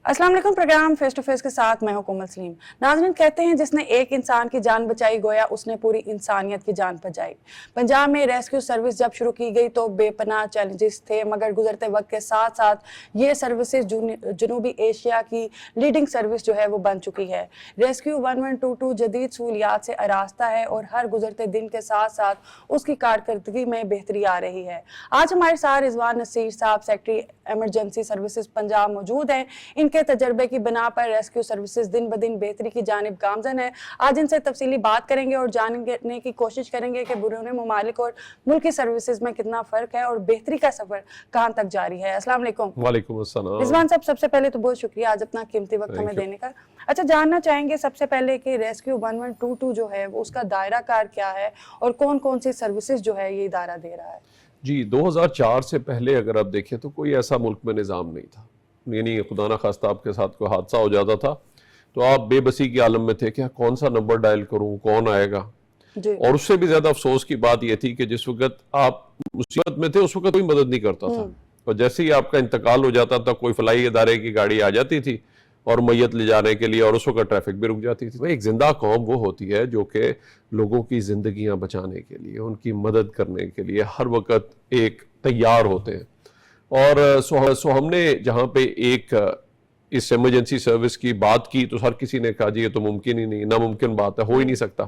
अस्सलाम वालेकुम। Programme face to face के साथ मैं हूं कोमल सलीम। नाज़रीन, कहते हैं जिसने एक इंसान की जान बचाई गोया उसने पूरी इंसानियत की जान बचाई। पंजाब में रेस्क्यू सर्विस जब शुरू की गई तो बेपनाह चैलेंजेस थे, मगर गुजरते वक्त के साथ साथ ये सर्विसेज जनूबी एशिया की लीडिंग सर्विस जो है वो बन चुकी है। रेस्क्यू 1122 जदीद सहूलियात से आरास्ता है और हर गुजरते दिन के साथ साथ उसकी कारकर्दगी में बेहतरी आ रही है। आज हमारे साथ रिजवान नसीर साहब, सेक्रेटरी एमरजेंसी सर्विसेज पंजाब मौजूद हैं। इनके तजर्बे की बिना पर रेस्क्यू सर्विसेज दिन ब दिन बेहतरी की जानिब गामजन है। आज इनसे तफसीली बात करेंगे और जानने की कोशिश करेंगे कि बैरून मुमालिक और मुल्की सर्विसेज में कितना फ़र्क है और बेहतरी का सफ़र कहाँ तक जारी है। अस्सलाम वालेकुम। वालेकुम अस्सलाम। रिजवान साहब, सबसे पहले तो बहुत शुक्रिया आज अपना कीमती वक्त हमें देने का। अच्छा, जानना चाहेंगे सबसे पहले कि रेस्क्यू 1122 जो है वो उसका दायरा कार क्या है और कौन कौन सी सर्विसेज जो है ये इदारा दे रहा है? जी, 2004 से पहले अगर आप देखें तो कोई ऐसा मुल्क में निज़ाम नहीं था, यानी खुदा ना खास्ता आपके साथ कोई हादसा हो जाता था तो आप बेबसी के आलम में थे कि कौन सा नंबर डायल करूं, कौन आएगा। और उससे भी ज्यादा अफसोस की बात यह थी कि जिस वक्त आप मुसीबत में थे उस वक्त कोई मदद नहीं करता था, और जैसे ही आपका इंतकाल हो जाता था कोई फलाई इदारे की गाड़ी आ जाती थी और मैयत ले जाने के लिए, और उस वक्त ट्रैफिक भी रुक जाती थी। एक जिंदा कौम वो होती है जो कि लोगों की जिंदगियां बचाने के लिए, उनकी मदद करने के लिए हर वक्त एक तैयार होते हैं। और सो हमने जहाँ पे एक इस इमरजेंसी सर्विस की बात की तो हर किसी ने कहा जी ये तो मुमकिन ही नहीं, नामुमकिन बात है, हो ही नहीं सकता।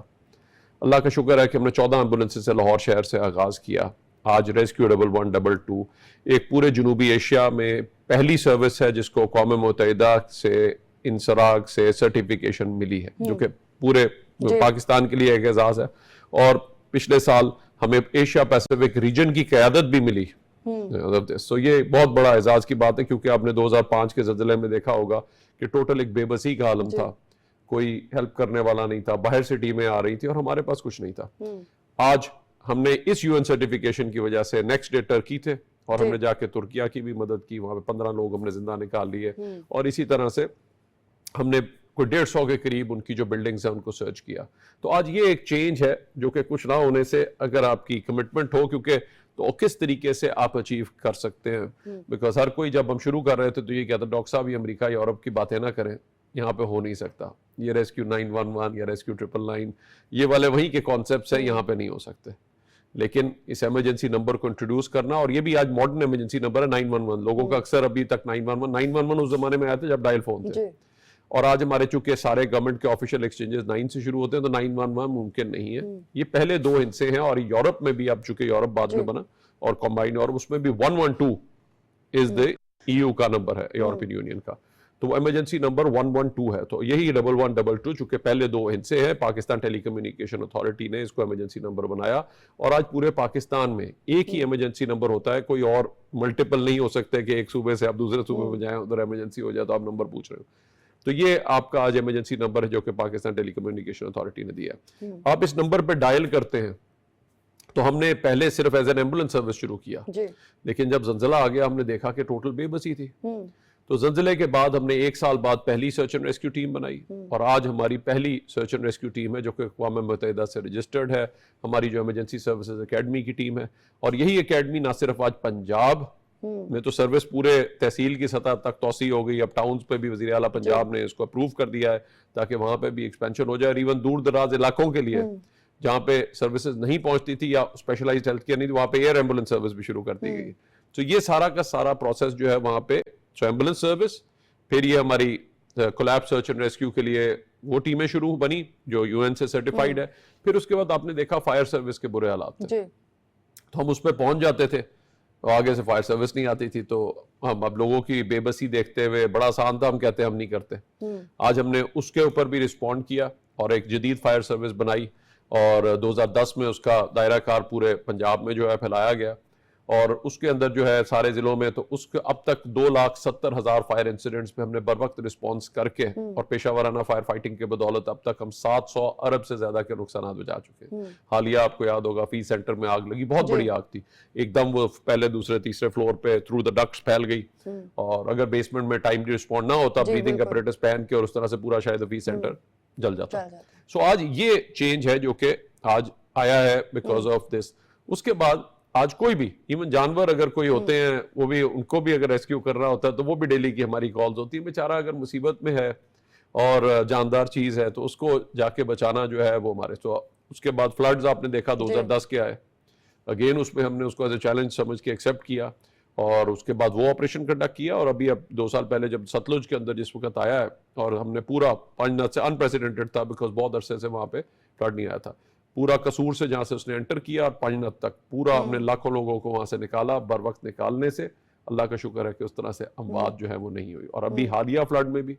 अल्लाह का शुक्र है कि हमने 14 एम्बुलेंस से लाहौर शहर से आगाज़ किया। आज रेस्क्यू 1122 एक पूरे जनूबी एशिया में पहली सर्विस है जिसको अक़वाम मुत्तहिदा से इंसराग से सर्टिफिकेशन मिली है, जो कि पूरे पाकिस्तान के लिए एक एजाज़ है। और पिछले साल हमें एशिया पैसिफिक रीजन की क़यादत भी मिली। तो ये बहुत बड़ा एजाज की बात है, क्योंकि आपने 2005 के ज़ल्ज़ले में देखा होगा कि टोटल एक बेबसी का आलम था, कोई हेल्प करने वाला नहीं था, बाहर से टीमें आ रही थी और हमारे पास कुछ नहीं था। आज हमने इस यूएन सर्टिफिकेशन की वजह से नेक्स्ट डे टर्की थे और हमने जाके तुर्किया की भी मदद की, वहां पे 15 लोग हमने जिंदा निकाल लिए, और इसी तरह से हमने कोई 150 के करीब उनकी जो बिल्डिंग्स है उनको सर्च किया। तो आज ये एक चेंज है जो कि कुछ ना होने से अगर आपकी कमिटमेंट हो, क्योंकि तो किस तरीके से आप अचीव कर सकते हैं। बिकॉज हर कोई, जब हम शुरू कर रहे थे तो ये कहता डॉक्टर साहब ये अमेरिका यूरोप की बातें ना करें, यहाँ पे हो नहीं सकता। ये रेस्क्यू 911 या रेस्क्यू 999 ये वाले वहीं के कॉन्सेप्ट्स हैं, यहाँ पे नहीं हो सकते। लेकिन इस इमरजेंसी नंबर को इंट्रोड्यूस करना, और ये भी आज मॉडर्न इमरजेंसी नंबर है 911। लोगों का अक्सर अभी तक 911 उस जमाने में आए थे जब डायल फोन थे, और आज हमारे चूंकि सारे गवर्नमेंट के ऑफिशियल एक्सचेंजेस 9 से शुरू होते हैं तो 911 मुमकिन नहीं है। ये पहले दो हिस्से हैं, और यूरोप में भी, अब चूंकि यूरोप बाद में बना और कॉम्बाइन, और उसमें भी 112 इज द EU का नंबर है, यूरोपियन यूनियन का। तो इमरजेंसी नंबर 112 है। तो यही 1122 चूंकि पहले दो हिस्से हैं, पाकिस्तान टेलीकम्युनिकेशन अथॉरिटी ने इसको इमरजेंसी नंबर बनाया, और आज पूरे पाकिस्तान में एक ही इमरजेंसी नंबर होता है, कोई और मल्टीपल नहीं हो सकते कि एक सूबे से आप दूसरे सूबे में जाएं, उधर इमरजेंसी हो जाए तो आप नंबर पूछ रहे हो। तो ये आपका आज इमरजेंसी नंबर है जो कि पाकिस्तान टेलीकम्युनिकेशन अथॉरिटी ने दिया है। आप इस नंबर पर डायल करते हैं तो हमने पहले सिर्फ एज एन एम्बुलेंस सर्विस शुरू किया, लेकिन जब ज़ल्ज़ला आ गया हमने देखा कि टोटल बेबसी थी। तो ज़ल्ज़ले के बाद हमने 1 साल बाद पहली सर्च एंड रेस्क्यू टीम बनाई, और आज हमारी पहली सर्च एंड रेस्क्यू टीम है जो कि अक़वाम मुत्तहिदा से रजिस्टर्ड है। हमारी जो इमरजेंसी सर्विसेज एकेडमी की टीम है, और यही एकेडमी ना सिर्फ आज पंजाब में तो सर्विस पूरे तहसील की सतह तक तोसी हो गई, अब टाउन्स पे भी वज़ीर आला पंजाब ने इसको अप्रूव कर दिया है ताकि वहां पे भी एक्सपेंशन हो जाए। इवन दूर दराज इलाकों के लिए जहाँ पे सर्विसेज नहीं पहुंचती थी या स्पेशलाइज्ड हेल्थ केयर नहीं थी, वहाँ पे एयर एम्बुलेंस सर्विस भी शुरू कर दी गई। तो ये सारा का सारा प्रोसेस जो है वहाँ पे एम्बुलेंस सर्विस, फिर ये हमारी कोलैप्स सर्च एंड रेस्क्यू के लिए वो टीमें शुरू बनी जो UN से सर्टिफाइड है। फिर उसके बाद आपने देखा फायर सर्विस के बुरे हालात थे, तो हम उस पर पहुंच जाते थे, तो आगे से फायर सर्विस नहीं आती थी, तो हम अब लोगों की बेबसी देखते हुए बड़ा आसान था, हम कहते हैं हम नहीं करते। आज हमने उसके ऊपर भी रिस्पॉन्ड किया और एक जदीद फायर सर्विस बनाई, और 2010 में उसका दायरा कार पूरे पंजाब में जो है फैलाया गया, और उसके अंदर जो है सारे जिलों में, तो उसके अब तक 2,70,000 फायर इंसिडेंट्स पे हमने बर वक्त रिस्पॉन्स करके और पेशा वाराना फायर फाइटिंग के बदौलत अब तक हम 700 अरब से ज्यादा के नुकसान बचा चुके हैं। हालिया आपको याद होगा फी सेंटर में आग लगी, बहुत बड़ी आग थी, एकदम वो पहले दूसरे तीसरे फ्लोर पे थ्रू द डक्ट्स फैल गई, और अगर बेसमेंट में टाइमली रिस्पॉन्ड ना होता, ब्रीदिंग अपरेटस पहन के, और उस तरह से पूरा शायद फी सेंटर जल जाता। सो आज ये चेंज है जो कि आज आया है बिकॉज ऑफ दिस। उसके बाद आज कोई भी, इवन जानवर अगर कोई होते हैं, वो भी, उनको भी अगर रेस्क्यू कर रहा होता है तो वो भी डेली की हमारी कॉल्स होती है। बेचारा अगर मुसीबत में है और जानदार चीज है तो उसको जाके बचाना जो है वो हमारे। तो उसके बाद फ्लड्स आपने देखा 2010 के आए, अगेन उसमें हमने उसको एज ए चैलेंज समझ के एक्सेप्ट किया और उसके बाद वो ऑपरेशन कंडक्ट किया। और अभी अब 2 साल पहले जब सतलुज के अंदर जिस वक्त आया है और हमने पूरा पांचनाथ से, अनप्रेसिडेंटेड था बिकॉज बहुत अरसे से वहां पे फ्लड नहीं आया था, पूरा कसूर से जहां से उसने एंटर किया और पांचनाथ तक पूरा हमने लाखों लोगों को वहां से निकाला। बर वक्त निकालने से अल्लाह का शुक्र है कि उस तरह से अमवात जो है वो नहीं हुई। और अभी हालिया फ्लड में भी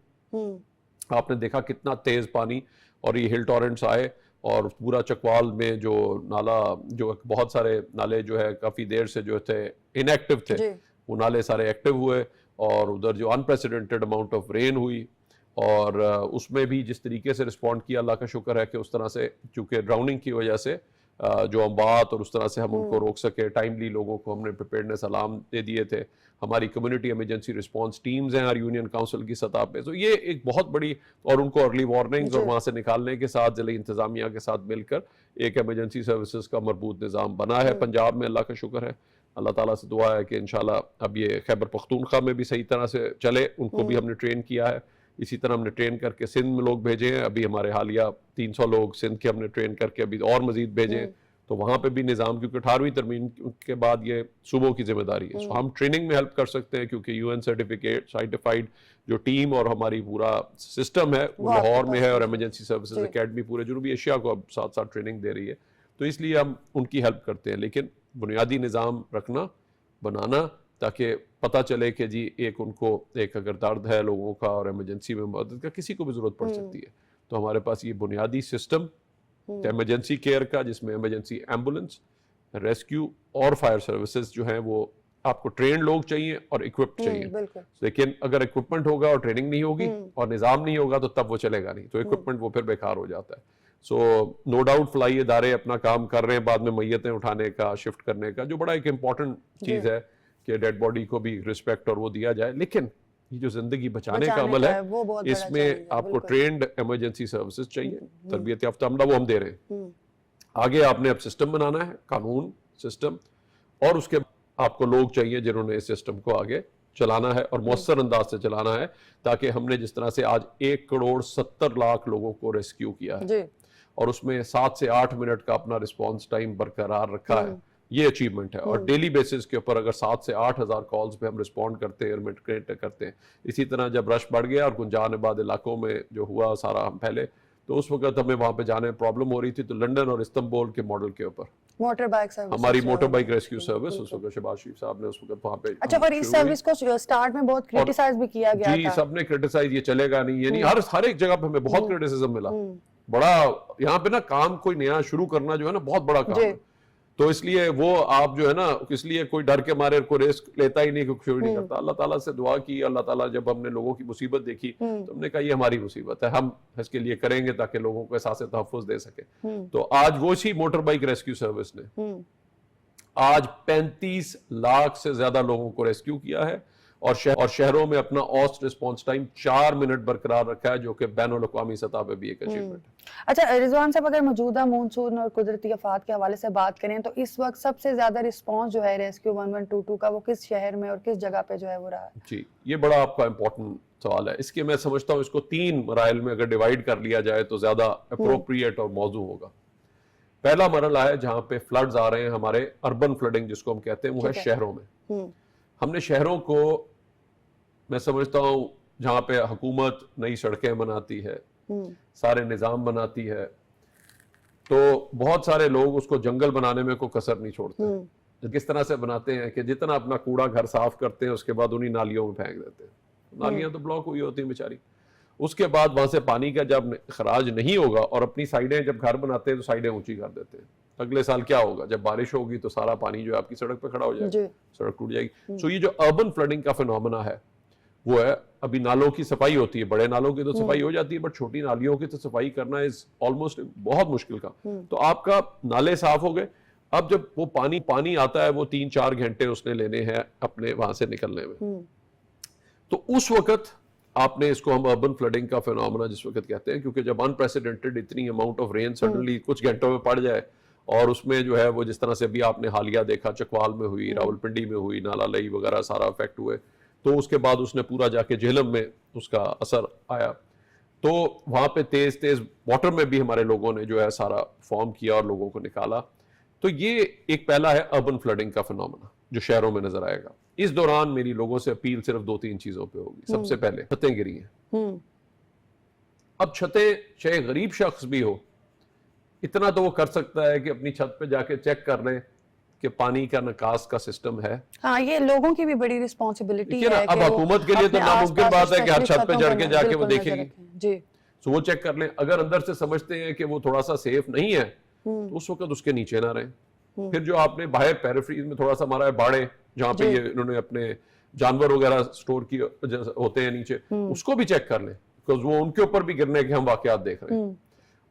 आपने देखा कितना तेज पानी और ये हिल टॉरेंट्स आए और पूरा चकवाल में जो नाला, जो बहुत सारे नाले जो है काफी देर से जो थे इनएक्टिव थे, वो नाले सारे एक्टिव हुए और उधर जो अनप्रेसिडेंटेड अमाउंट ऑफ रेन हुई और उसमें भी जिस तरीके से रिस्पॉन्ड किया, अल्लाह का शुक्र है कि उस तरह से, चूंकि ड्राउनिंग की वजह से जो अम्बात और उस तरह से हम उनको रोक सके, टाइमली लोगों को हमने प्रिपेयर्डनेस अलार्म दे दिए थे। हमारी कम्युनिटी इमरजेंसी रिस्पांस टीम्स हैं हर यूनियन काउंसिल की सतह पे, तो ये एक बहुत बड़ी, और उनको अर्ली वार्निंग्स और वहाँ से निकालने के साथ जिला इंतजामिया के साथ मिलकर एक इमरजेंसी सर्विसेज का मरबूत निज़ाम बना है पंजाब में, अल्लाह का शुक्र है। अल्लाह ताला से दुआ है कि इंशाल्लाह अब ये खैबर पख्तूनख्वा में भी सही तरह से चले, उनको भी हमने ट्रेन किया है। इसी तरह हमने ट्रेन करके सिंध में लोग भेजे हैं, अभी हमारे हालिया 300 लोग सिंध के हमने ट्रेन करके अभी और मजीद भेजे हैं। तो वहाँ पे भी निज़ाम, क्योंकि 18वीं तरमीम के बाद ये सूबों की जिम्मेदारी है, तो हम ट्रेनिंग में हेल्प कर सकते हैं क्योंकि यूएन सर्टिफिकेट सर्टिफाइड जो टीम और हमारी पूरा सिस्टम है वो लाहौर में है और इमरजेंसी सर्विसेज एकेडमी पूरे जनूबी एशिया को अब साथ साथ ट्रेनिंग दे रही है, तो इसलिए हम उनकी हेल्प करते हैं। लेकिन बुनियादी निज़ाम रखना, बनाना, ताकि पता चले कि जी एक उनको एक अगर दर्द है लोगों का और इमरजेंसी में मदद का किसी को भी ज़रूरत पड़ सकती है, तो हमारे पास ये बुनियादी सिस्टम इमरजेंसी केयर का, जिसमें इमरजेंसी एम्बुलेंस, रेस्क्यू और फायर सर्विसेज जो हैं वो आपको ट्रेन लोग चाहिए और इक्विप्ड चाहिए। लेकिन अगर इक्विपमेंट होगा और ट्रेनिंग नहीं होगी और निज़ाम नहीं होगा तो तब वो चलेगा नहीं, तो इक्विपमेंट वो फिर बेकार हो जाता है। सो नो डाउट फ्लाई इदारे अपना काम कर रहे हैं बाद में मैयतें उठाने का, शिफ्ट करने का, जो बड़ा एक इम्पॉर्टेंट चीज़ है कि डेड बॉडी को भी रिस्पेक्ट और वो दिया जाए। लेकिन ये जो जिंदगी बचाने का अमल है, इसमें आपको ट्रेंड इमरजेंसी सर्विसेज चाहिए, तरबियत याफ्ता अमला, वो हम दे रहे हैं। आगे आपने अब सिस्टम बनाना है, कानून सिस्टम, और उसके आपको लोग चाहिए जिन्होंने इस सिस्टम को आगे चलाना है और मौसर अंदाज से चलाना है, ताकि हमने जिस तरह से आज 1,70,00,000 लोगों को रेस्क्यू किया है और उसमें 7 से 8 मिनट का अपना रिस्पॉन्स टाइम बरकरार रखा है, ये अचीवमेंट है। और डेली बेसिस के ऊपर अगर 7 से 8,000 कॉल्स पे हम रिस्पॉन्ड करते हैं और मिटिगेट करते हैं। इसी तरह जब रश बढ़ गया और गुंजानबाद इलाकों में जो हुआ सारा, हम पहले तो उस वक्त हमें वहां पे जाने में प्रॉब्लम हो रही थी, तो लंदन और इस्तांबुल के मॉडल के ऊपर मोटर बाइक सर्विस, हमारी मोटर बाइक रेस्क्यू सर्विस, उस वक्त शहबाज शरीफ साहब ने उस वक्त वहां पे, अच्छा, और इस सर्विस को स्टार्ट में बहुत क्रिटिसाइज भी किया गया जी, था। सबने क्रिटिसाइज, ये चलेगा नहीं, ये नहीं, हर एक जगह पे हमें बहुत क्रिटिसिज्म मिला। बड़ा यहाँ पे ना काम कोई नया शुरू करना जो है ना बहुत बड़ा काम है, तो इसलिए वो आप जो है ना, इसलिए कोई डर के मारे कोई रिस्क लेता ही नहीं, शुरू नहीं करता। अल्लाह ताला से दुआ की, अल्लाह ताला जब हमने लोगों की मुसीबत देखी तो हमने कहा ये हमारी मुसीबत है, हम इसके लिए करेंगे ताकि लोगों को एहसास तहफ़्फ़ुज़ दे सके। तो आज वो सी मोटर बाइक रेस्क्यू सर्विस ने आज 35 लाख से ज्यादा लोगों को रेस्क्यू किया है और शहरों में अपना औसत रिस्पांस टाइम 4 मिनट बरकरार रखा है, जो कि बैनुल-अक़वामी सतह पे भी एक अचीवमेंट है। अच्छा रिजवान साहब, अगर मौजूदा मानसून और कुदरती आफात के हवाले से बात करें तो इस वक्त सबसे ज्यादा रिस्पांस जो है रेस्क्यू 1122 का, वो किस शहर में और किस जगह पे जो है वो रहा है? जी, ये बड़ा आपका इंपॉर्टेंट सवाल है। इसके मैं समझता हूँ इसको 3 मराइल में अगर डिवाइड कर लिया जाए तो ज्यादा अप्रोप्रिएट और मौजू होगा। पहला मरला है जहां पे फ्लड्स आ रहे हैं, हमारे अर्बन फ्लडिंग जिसको हम कहते हैं, वो है शहरों में। हमने शहरों को, मैं समझता हूँ जहां पे हुकूमत नई सड़कें बनाती है, सारे निज़ाम बनाती है, तो बहुत सारे लोग उसको जंगल बनाने में कोई कसर नहीं छोड़ते। किस तरह से बनाते हैं कि जितना अपना कूड़ा घर साफ करते हैं उसके बाद उन्हीं नालियों में फेंक देते हैं। नालियां तो ब्लॉक हुई होती हैं बेचारी, उसके बाद वहां से पानी का जब खराज नहीं होगा और अपनी साइडें जब घर बनाते हैं तो साइडें ऊंची कर देते हैं। अगले साल क्या होगा, जब बारिश होगी तो सारा पानी जो है आपकी सड़क पे खड़ा हो जाएगा, सड़क टूट जाएगी। सो ये जो अर्बन फ्लडिंग का फिनोमेना है वो है, अभी नालों की सफाई होती है, बड़े नालों की तो सफाई हो जाती है, बट छोटी नालियों की तो सफाई करना इज ऑलमोस्ट बहुत मुश्किल का। तो आपका नाले साफ हो गए, अब जब वो पानी आता है वो 3-4 घंटे उसने लेने हैं अपने वहां से निकलने में, तो उस वक्त आपने इसको हम अर्बन फ्लडिंग का फिनोमेना जिस वक्त कहते हैं, क्योंकि जब अनप्रेसिडेंटेड इतनी अमाउंट ऑफ रेन सडनली कुछ घंटों में पड़ जाए और उसमें जो है वो जिस तरह से अभी आपने हालिया देखा चकवाल में हुई, रावलपिंडी में हुई, नाला लई वगैरह सारा अफेक्ट हुए, तो उसके बाद उसने पूरा जाके झेलम में उसका असर आया। तो वहाँ पे तेज तेज वाटर में भी हमारे लोगों ने जो है सारा फॉर्म किया और लोगों को निकाला। तो ये एक पहला है अर्बन फ्लडिंग का फिनोमेना जो शहरों में नजर आएगा। इस दौरान मेरी लोगों से अपील सिर्फ 2-3 चीजों पे होगी। सबसे पहले छतें गिरी हैं। अब छतें चाहे गरीब शख्स भी हो, इतना तो वो कर सकता है कि अपनी छत पे जाके चेक कर ले कि पानी का निकास का सिस्टम है। हाँ, ये लोगों की भी बड़ी रिस्पॉन्सिबिलिटी ठीक है ना, है अब कि वो हुकूमत के लिए तो अपने नामुमकिन आसपास बात है कि हर स्पेशली छत पे छतों चढ़ के पर जाके वो बिल्कुल नजर देखेगी। रखें। जी, तो वो चेक कर लें। अगर अंदर से समझते हैं कि वो थोड़ा सा सेफ नहीं है तो उस वक्त उसके नीचे ना रहें। फिर जो आपने बाहर पेरिफेरीज में थोड़ा सा मारा है बाड़े, जहां पे ये इन्होंने अपने जानवर वगैरह स्टोर किए होते हैं नीचे, उसको भी चेक कर लें, बिकॉज वो उनके ऊपर भी गिरने के हम वाकयात देख रहे हैं।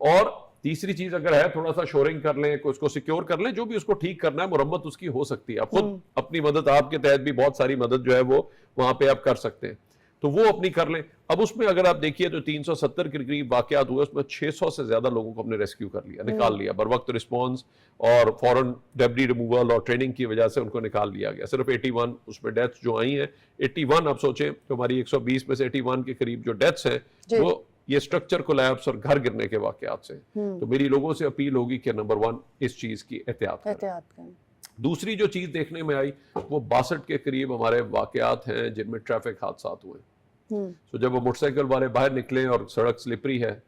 और तीसरी चीज अगर है, थोड़ा सा शोरिंग कर लें, उसको सिक्योर कर लें, जो भी उसको ठीक करना है, मुरम्मत उसकी हो सकती है। आप खुद अपनी मदद, आपके तहत भी बहुत सारी मदद जो है वो वहां पे आप कर सकते हैं, तो वो अपनी कर लें। अब उसमें अगर आप देखिए तो 370 के करीब वाकयात हुए, उसमें 600 से ज्यादा लोगों को हमने रेस्क्यू कर लिया, निकाल लिया। बर वक्त रिस्पॉन्स और फॉरन डेब्री रिमूवल और ट्रेनिंग की वजह से उनको निकाल लिया गया। सिर्फ 81 उसमें डेथ्स जो आई हैं, 81 आप सोचें तो हमारी 120 में से 81 के करीब जो डेथ्स हैं वो ये स्ट्रक्चर कोलैप्स और घर गिरने के वाकयात से। तो मेरी लोगों से अपील होगी कि नंबर 1 इस चीज की एहतियात करें। दूसरी जो चीज देखने में आई वो 62 के करीब हमारे वाकयात हैं जिनमें ट्रैफिक हादसा हुए। तो जब वो मोटरसाइकिल वाले बाहर निकले और सड़क स्लिपरी है,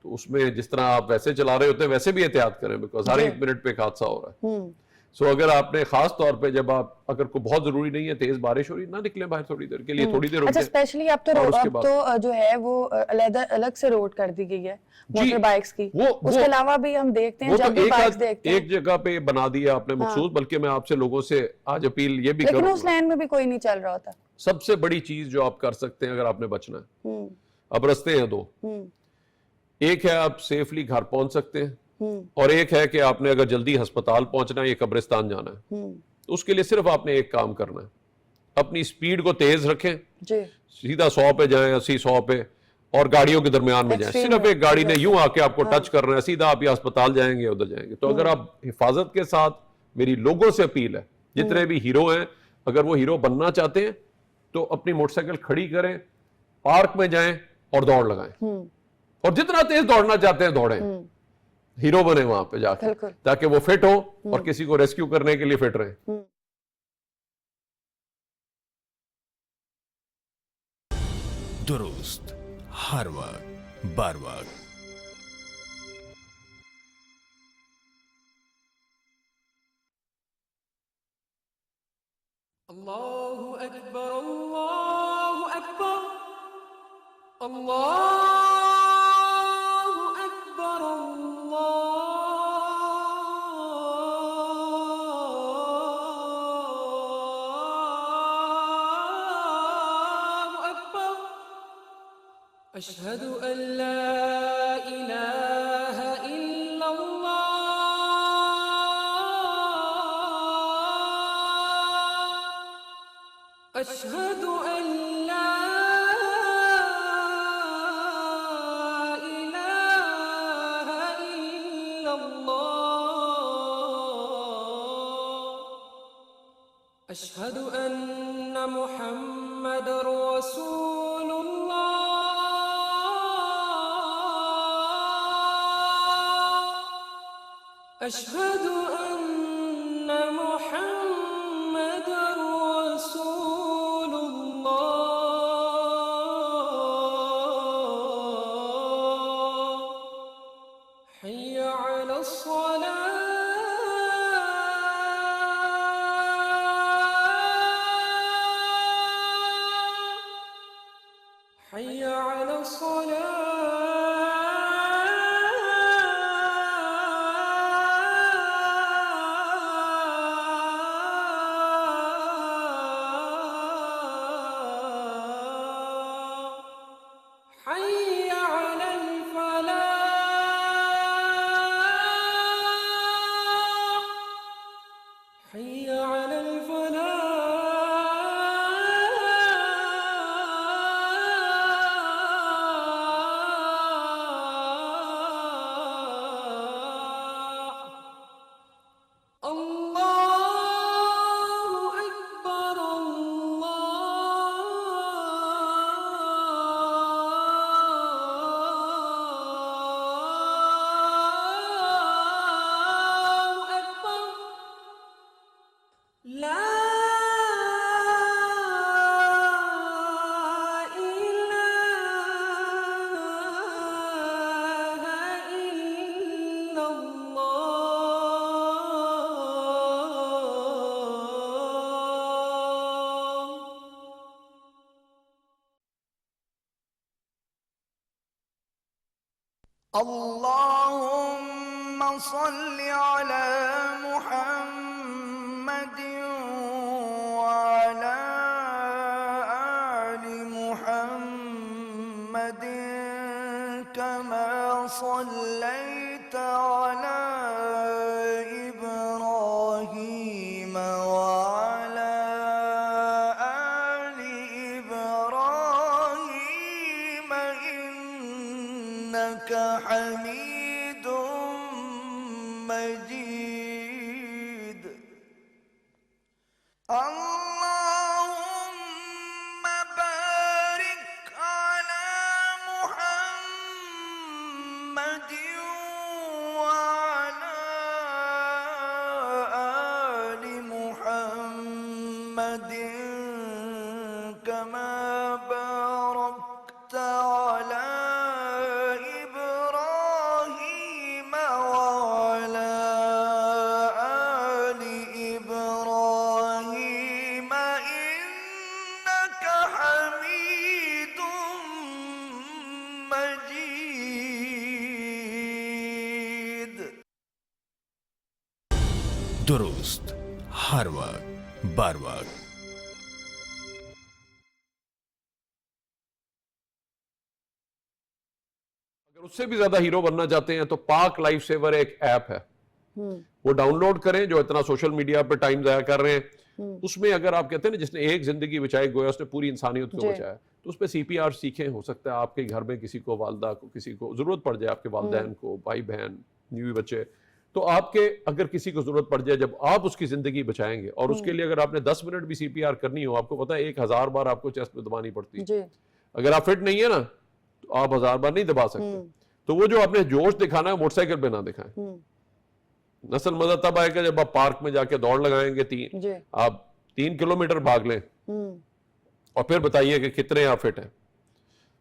तो उसमें जिस तरह आप वैसे चला रहे होते हैं वैसे भी एहतियात करें, बिकॉज हर 1 मिनट पे एक हादसा हो रहा है। सो अगर आपने खास तौर पे जब आप अगर कोई बहुत जरूरी नहीं है, तेज बारिश हो रही, ना निकले बाहर थोड़ी देर के लिए, थोड़ी देर अच्छा, स्पेशली अब तो जो है वो अलग से रोड कर दी गई है मोटर बाइक्स की। उसके अलावा भी हम देखते हैं जब भी बाइक्स देखते हैं एक जगह पे बना दिया आपने मखसूस। बल्कि मैं आपसे लोगों से आज अपील ये भी लेकिन उस लाइन में भी कोई नहीं चल रहा होता। सबसे बड़ी चीज जो आप कर सकते हैं अगर आपने बचना है, अब रास्ते हैं 2। एक है आप सेफली घर पहुंच सकते हैं, और एक है कि आपने अगर जल्दी अस्पताल पहुंचना है या कब्रिस्तान जाना है, तो उसके लिए सिर्फ आपने एक काम करना है, अपनी स्पीड को तेज रखें जी। सीधा 100 पे जाएं, 80-100 पे, और गाड़ियों के दरमियान में जाएं। सिर्फ एक गाड़ी ने यूं आके आपको टच करना है, सीधा आप या अस्पताल जाएंगे उधर जाएंगे। तो अगर आप हिफाजत के साथ, मेरी लोगों से अपील है, जितने भी हीरो हैं, अगर वो हीरो बनना चाहते हैं तो अपनी मोटरसाइकिल खड़ी करें, पार्क में जाएं और दौड़ लगाएं, और जितना तेज दौड़ना चाहते हैं दौड़ें, हीरो बने वहां पे जाकर, ताकि वो फिट हो और किसी को रेस्क्यू करने के लिए फिट रहे। दुरुस्त हर वक्त बर वक्त। अल्लाहु अकबर, अल्लाहु अकबर, अल्लाहु अकबर, अल्लाहु अकबर। अशहदु अल्ला इलाहा इल्लल्लाह, अशहदु अल्ला इलाहा इल्लल्लाह, अशहदु अन्ना मुहम्मदर रसूलुल्लाह, अशहदु अन्ना मुहम्मदर रसूलुल्लाह। हय्य अला अस्सलाह, हय्य अला अस्सलाह, हय्य अलल फलाह, हय्य अलल फलाह। अल्लाहुम्मा सल्लि अला मुहम्मद व अला आलि मुहम्मद कमा सल्लैत अला इब्राहीम व अला आलि इब्राहीम इन्नका हमीदुम मजीद। अल्लाहुम्मा बारिक अला मुहम्मद व अला आलि मुहम्मद कमा बारकता अला इब्राहीम व अला आलि इब्राहीम इन्नका हमीदुम मजीद। दुरुस्त हर वक्त बर वक्त। अगर उससे भी ज्यादा हीरो बनना चाहते हैं तो पाक लाइफ सेवर एक ऐप है, वो डाउनलोड करें। जो इतना सोशल मीडिया पे टाइम जाया कर रहे हैं, उसमें अगर आप कहते हैं ना जिसने एक जिंदगी बचाई गोया उसने पूरी इंसानियत को जी। बचाया, तो उस पर CPR सीखें। हो सकता है आपके घर में किसी को, वालदा को, किसी को जरूरत पड़ जाए, आपके वालिदैन को, भाई बहन, न्यू बच्चे, तो आपके अगर किसी को जरूरत पड़ जाए, जब आप उसकी जिंदगी बचाएंगे, और उसके लिए अगर आपने 10 मिनट भी CPR करनी हो, आपको पता है 1000 बार आपको चेस्ट में दबानी पड़ती है। जी अगर आप फिट नहीं है ना तो आप 1000 बार नहीं दबा सकते। तो वो जो आपने जोश दिखाना है मोटरसाइकिल पे ना दिखाएं। नस्ल मजा तब आएगा जब आप पार्क में जाके दौड़ लगाएंगे, जी। आप 3 किलोमीटर भाग लें और फिर बताइए कि कितने आप फिट हैं।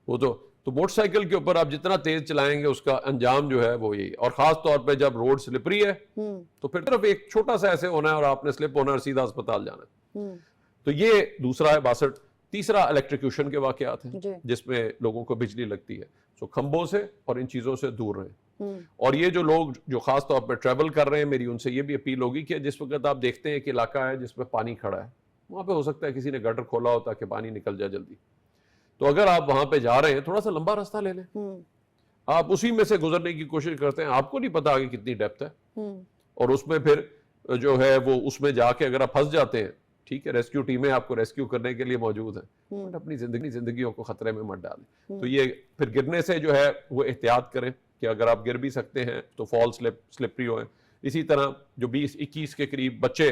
वो तो मोटरसाइकिल के ऊपर आप जितना तेज चलाएंगे उसका अंजाम जो है वो यही। और खास तौर पे जब रोड स्लिपरी है तो फिर सिर्फ एक छोटा सा ऐसे होना है और आपने स्लिप होना है और सीधा अस्पताल जाना है। तो ये दूसरा है 62। तीसरा इलेक्ट्रिक्यूशन के वाकयात जी। हैं जिसमें लोगों को बिजली लगती है। सो खंभों से और इन चीजों से दूर रहें। और ये जो लोग जो खास तौर पर ट्रेवल कर रहे हैं, मेरी उनसे ये भी अपील होगी कि जिस वक्त आप देखते हैं कि इलाका है जिसमें पानी खड़ा है, वहां पे हो सकता है किसी ने गटर खोला हो ताकि पानी निकल जाए जल्दी, तो अगर आप वहां पे जा रहे हैं थोड़ा सा लंबा रास्ता ले लें। आप उसी में से गुजरने की कोशिश करते हैं, आपको नहीं पता आगे कितनी डेप्थ है, और उसमें फिर जो है वो उसमें जाके अगर आप फंस जाते हैं, ठीक है, रेस्क्यू टीमें आपको रेस्क्यू करने के लिए मौजूद हैं, बट अपनी जिंदगियों को खतरे में मत डालें। तो ये फिर गिरने से जो है वो एहतियात करें कि अगर आप गिर भी सकते हैं तो फॉल स्लिपरी हो। इसी तरह जो 20-21 के करीब बच्चे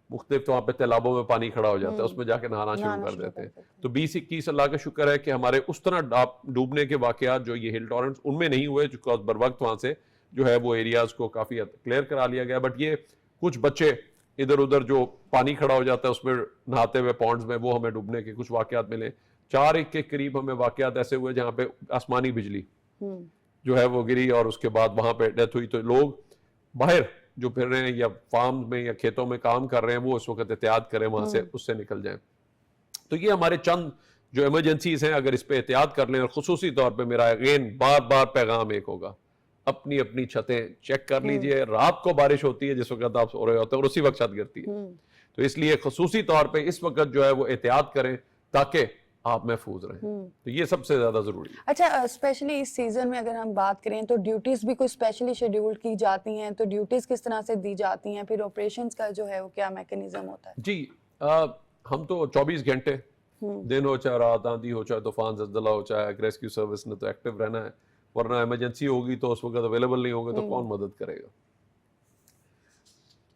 मुख्तलिफ वहाँ पे तालाबों में पानी खड़ा हो जाता है, उसमें जाके नहाना शुरू कर देते हैं। तो 20-21 अल्लाह का शुक्र है कि हमारे उस तरह डूबने के वाकयात जो ये हिल टॉरेंट्स उनमें नहीं हुए, जो बर वक्त वहाँ से जो है वो एरियाज को काफी क्लियर करा लिया गया। बट ये कुछ बच्चे इधर उधर जो पानी खड़ा हो जाता है उसमें नहाते हुए पॉन्ड्स में, वो हमें डूबने के कुछ वाकयात मिले। 4 के करीब हमें वाकयात ऐसे हुए जहाँ पे आसमानी बिजली जो है वो गिरी और उसके बाद वहां पे डेथ हुई। तो लोग बाहर जो फिर रहे हैं या फार्म में या खेतों में काम कर रहे हैं, वो इस वक्त एहतियात करें, वहां से उससे निकल जाएं। तो ये हमारे चंद जो इमरजेंसीज हैं, अगर इस पे एहतियात कर लें। और खुसूसी तौर पे मेरा अगेन बार बार पैगाम एक होगा, अपनी अपनी छतें चेक कर लीजिए। रात को बारिश होती है जिस वक्त आप सो रहे होते हैं और उसी वक्त छत गिरती है, तो इसलिए खुसूसी तौर पे इस वक्त जो है वो एहतियात करें ताकि आप महफूज रहें। तो ये सबसे ज्यादा जरूरी है। अच्छा, स्पेशली इस सीजन में अगर हम बात करें तो ड्यूटीज भी कुछ स्पेशली शेड्यूल की जाती हैं, तो ड्यूटीज किस तरह से दी जाती हैं, फिर ऑपरेशंस का जो है वो क्या मैकेनिज्म होता है? जी, हम तो 24 घंटे, दिन हो चाहे रात, आंधी हो चाहे तूफान ज़लज़ला हो, चाहे रेस्क्यू सर्विस ने तो एक्टिव रहना है, वरना इमरजेंसी होगी तो उस वक्त अवेलेबल नहीं होंगे तो कौन मदद करेगा।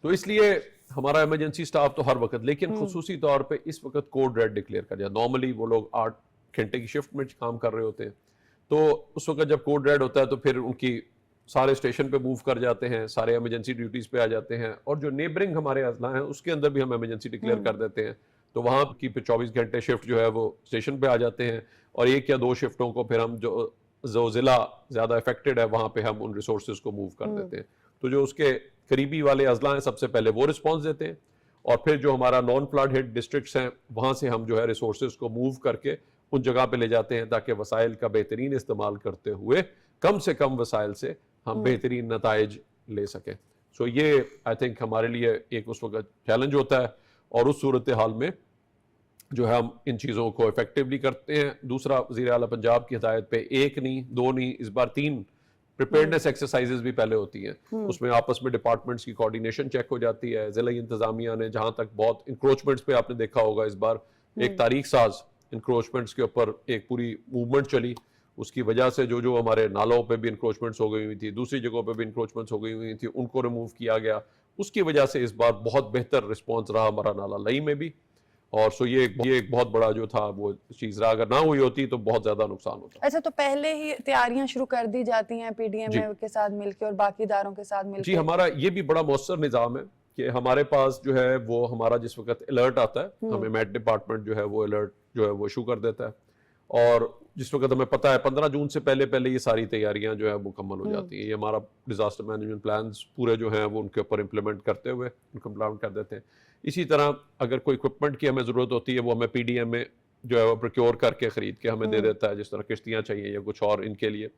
तो इसलिए हमारा इमरजेंसी स्टाफ तो हर वक्त, लेकिन खुसूसी तौर पे इस वक्त कोड रेड डिक्लेयर कर दिया। नॉर्मली वो लोग 8 घंटे की शिफ्ट में काम कर रहे होते हैं, तो उस वक्त जब कोड रेड होता है तो फिर उनकी सारे स्टेशन पे मूव कर जाते हैं, सारे इमरजेंसी ड्यूटीज पे आ जाते हैं। और जो नेबरिंग हमारे अजला हैं उसके अंदर भी हम इमरजेंसी डिक्लेयर कर देते हैं, तो वहाँ की फिर 24 घंटे शिफ्ट जो है वो स्टेशन पे आ जाते हैं। और 1 या 2 शिफ्टों को फिर हम जो ज़िला ज़्यादा अफेक्टेड है वहाँ पे हम उन रिसोर्सेज को मूव कर देते हैं। तो जो उसके करीबी वाले अजला हैं सबसे पहले वो रिस्पॉन्स देते हैं, और फिर जो हमारा नॉन फ्लड हिट डिस्ट्रिक्ट्स हैं वहाँ से हम जो है रिसोर्सेज को मूव करके उन जगह पे ले जाते हैं ताकि वसाइल का बेहतरीन इस्तेमाल करते हुए कम से कम वसाइल से हम बेहतरीन नताइज ले सकें। सो ये आई थिंक हमारे लिए एक उस वक्त चैलेंज होता है, और उस सूरत हाल में जो है हम इन चीज़ों को इफेक्टिवली करते हैं। दूसरा, वज़ीर आला पंजाब की हिदायत पे 1 नहीं 2 नहीं, इस बार 3 प्रिपेयर्डनेस एक्सरसाइजेज भी पहले होती हैं। उसमें आपस में डिपार्टमेंट्स की कोऑर्डिनेशन चेक हो जाती है। ज़िला इंतज़ामिया ने जहाँ तक बहुत इंक्रोचमेंट्स पे आपने देखा होगा, इस बार एक तारीख साज इंक्रोचमेंट्स के ऊपर एक पूरी मूवमेंट चली, उसकी वजह से जो जो हमारे नालों पे भी इंक्रोचमेंट्स हो गई हुई थी, दूसरी जगहों पे भी इंक्रोचमेंट्स हो गई हुई थी, उनको रिमूव किया गया। उसकी वजह से इस बार बहुत बेहतर रिस्पॉन्स रहा हमारा नाला लई में भी। और सो ये एक बहुत बड़ा जो था वो चीज़ रहा, अगर ना हुई होती तो बहुत ज़्यादा नुकसान होता। अच्छा, तो पहले ही तैयारियां शुरू कर दी जाती हैं पीडीएमए के साथ मिलकर और बाकी इदारों के साथ मिलकर? जी, हमारा ये भी बड़ा मौसर निज़ाम है कि हमारे पास जो है वो हमारा जिस वक्त अलर्ट आता है, हमें मैट डिपार्टमेंट जो है वो अलर्ट जो है वो इशू कर देता है, और जिस वक्त हमें पता है 15 जून से पहले पहले ये सारी तैयारियां जो है मुकम्मल हो जाती हैं। ये हमारा डिजास्टर मैनेजमेंट प्लान्स पूरे जो हैं वो उनके ऊपर इम्प्लीमेंट करते हुए उनको इम्प्लीमेंट कर देते हैं। इसी तरह अगर कोई इक्विपमेंट की हमें ज़रूरत होती है, वो हमें पीडीएमए जो है वो प्रोक्योर करके ख़रीद के हमें दे देता है, जिस तरह किश्तियाँ चाहिए या कुछ और इनके लिए।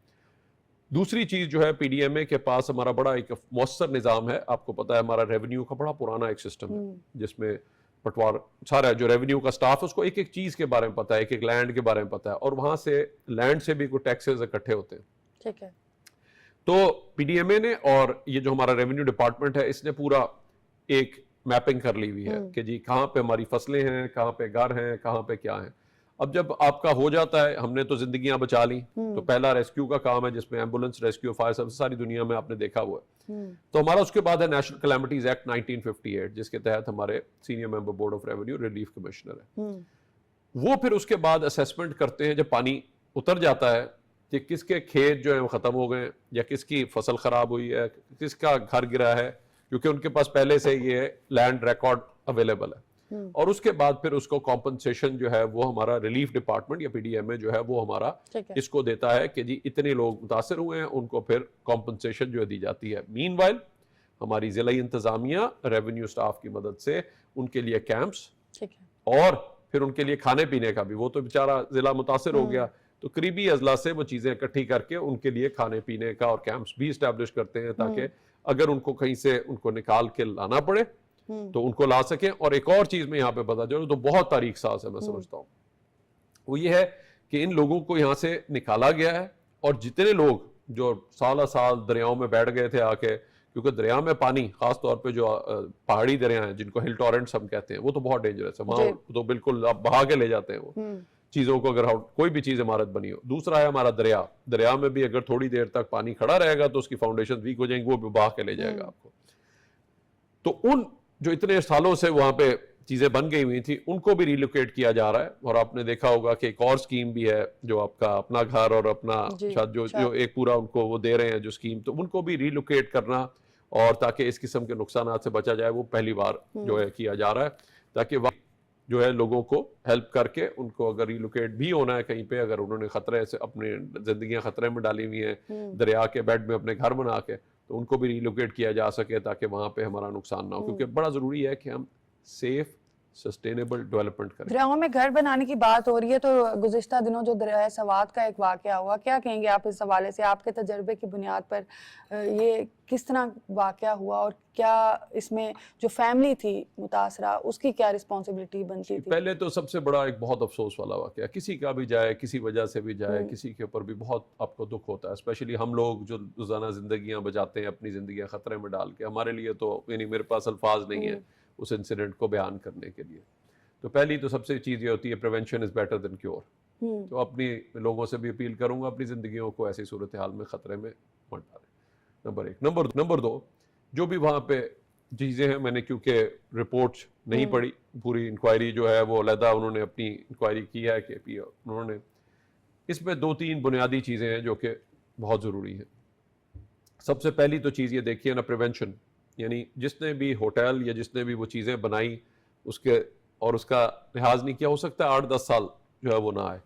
दूसरी चीज़ जो है, पीडीएमए के पास हमारा बड़ा एक मौसर निज़ाम है। आपको पता है हमारा रेवेन्यू का बड़ा पुराना एक सिस्टम है, जिसमें पटवार सारा जो रेवेन्यू का स्टाफ है उसको एक एक चीज़ के बारे में पता है, एक एक लैंड के बारे में पता है, और वहाँ से लैंड से भी कुछ टैक्सेस इकट्ठे होते हैं। ठीक है। तो पीडीएमए ने और ये जो हमारा रेवेन्यू डिपार्टमेंट है, इसने पूरा एक मैपिंग कर ली हुई है कि जी कहाँ पे हमारी फसलें हैं, कहाँ पे घर हैं, कहाँ पे क्या है। अब जब आपका हो जाता है, हमने तो जिंदगियां बचा ली, तो पहला रेस्क्यू का काम है, जिसमें एम्बुलेंस रेस्क्यू, फायर सर्विस सारी दुनिया में आपने देखा हुआ है। तो हमारा उसके बाद है नेशनल कैलेमिटीज एक्ट 1958, जिसके तहत हमारे senior member board of revenue relief commissioner है। वो फिर उसके बाद असेसमेंट करते हैं, जब पानी उतर जाता है कि किसके खेत जो है वो खत्म हो गए, या किसकी फसल खराब हुई है, किसका घर गिरा है, क्योंकि उनके पास पहले से ये लैंड रिकॉर्ड अवेलेबल है। और उसके बाद फिर उसको कॉम्पनसेशन जो है वो हमारा रिलीफ डिपार्टमेंट या पीडीएमए जो है वो हमारा इसको देता है कि जी इतने लोग मुतासर हुए हैं, उनको फिर कॉम्पनसेशन जो है दी जाती है। मीनवाइल हमारी जिला इंतजामिया रेवेन्यू स्टाफ की मदद से उनके लिए कैंप्स, और फिर उनके लिए खाने पीने का भी, वो तो बेचारा जिला मुतासर हो गया, तो करीबी अजला से वो चीज़ें इकट्ठी करके उनके लिए खाने पीने का और कैंप्स भी इस्टेब्लिश करते हैं, ताकि अगर उनको कहीं से उनको निकाल के लाना पड़े तो उनको ला सकें। और एक और चीज़ में यहाँ पे पता चलो तो बहुत तारीख साज है, मैं समझता हूँ, वो ये है कि इन लोगों को यहाँ से निकाला गया है, और जितने लोग जो साल साल दरियाओं में बैठ गए थे आके, क्योंकि दरिया में पानी, खास तौर पे जो पहाड़ी दरिया हैं जिनको हिल टॉरेंट्स हम कहते हैं, वो तो बहुत डेंजरस है, वहाँ तो बिल्कुल आप बहा के ले जाते हैं वो चीज़ों को, अगर कोई भी चीज़ इमारत बनी हो। दूसरा है हमारा दरिया, दरिया में भी अगर थोड़ी देर तक पानी खड़ा रहेगा तो उसकी फाउंडेशन वीक हो जाएंगी, वो भी बहा के ले जाएगा आपको। तो उन जो इतने सालों से वहाँ पे चीज़ें बन गई हुई थी, उनको भी रिलोकेट किया जा रहा है। और आपने देखा होगा कि एक और स्कीम भी है, जो आपका अपना घर और अपना शायद जो एक पूरा उनको वो दे रहे हैं जो स्कीम, तो उनको भी रिलोकेट करना, और ताकि इस किस्म के नुकसान से बचा जाए, वो पहली बार जो है किया जा रहा है, ताकि जो है लोगों को हेल्प करके उनको अगर रिलोकेट भी होना है कहीं पे, अगर उन्होंने खतरे से अपनी जिंदगियां खतरे में डाली हुई हैं दरिया के बेड में अपने घर बना के, तो उनको भी रिलोकेट किया जा सके, ताकि वहाँ पे हमारा नुकसान ना हो। क्योंकि बड़ा ज़रूरी है कि हम सेफ सस्टेनेबल डेवलपमेंट करें। दरियाओं में घर बनाने की बात हो रही है, तो गुज़िश्ता दिनों जो दरिया सवात का एक वाक़या हुआ, क्या कहेंगे आप इस हवाले से? आपके तजर्बे की बुनियाद पर ये किस तरह वाक़या हुआ, और क्या इसमें जो फैमिली थी मुतासरा, उसकी क्या रिस्पॉन्सिबिलिटी बनती थी? पहले तो सबसे बड़ा एक बहुत अफसोस वाला वाक़या, किसी का भी जाए, किसी वजह से भी जाए, किसी के ऊपर भी बहुत आपको दुख होता है। स्पेशली हम लोग जो रोज़ाना ज़िंदगियाँ बचाते हैं, अपनी ज़िंदगियाँ ख़तरे में डाल के, हमारे लिए तो यानी मेरे पास अल्फाज नहीं है उस इंसिडेंट को बयान करने के लिए। तो पहली तो सबसे चीज़ ये होती है, prevention is better than cure. तो अपनी लोगों से भी अपील करूँगा, अपनी ज़िंदगियों को ऐसी सूरत हाल में ख़तरे में मत डालें, नंबर 1। नंबर 2, जो भी वहाँ पे चीज़ें हैं, मैंने क्योंकि रिपोर्ट्स नहीं पढ़ी, पूरी इंक्वायरी जो है वो अलहदा उन्होंने अपनी इंक्वायरी की है कि उन्होंने इसमें 2-3 बुनियादी चीज़ें हैं जो कि बहुत ज़रूरी हैं। सबसे पहली तो चीज़ ये देखिए ना, प्रिवेंशन, यानी जिसने भी होटल या जिसने भी वो चीज़ें बनाई उसके और उसका लिहाज नहीं किया, हो सकता है 8-10 साल जो है वो ना आए,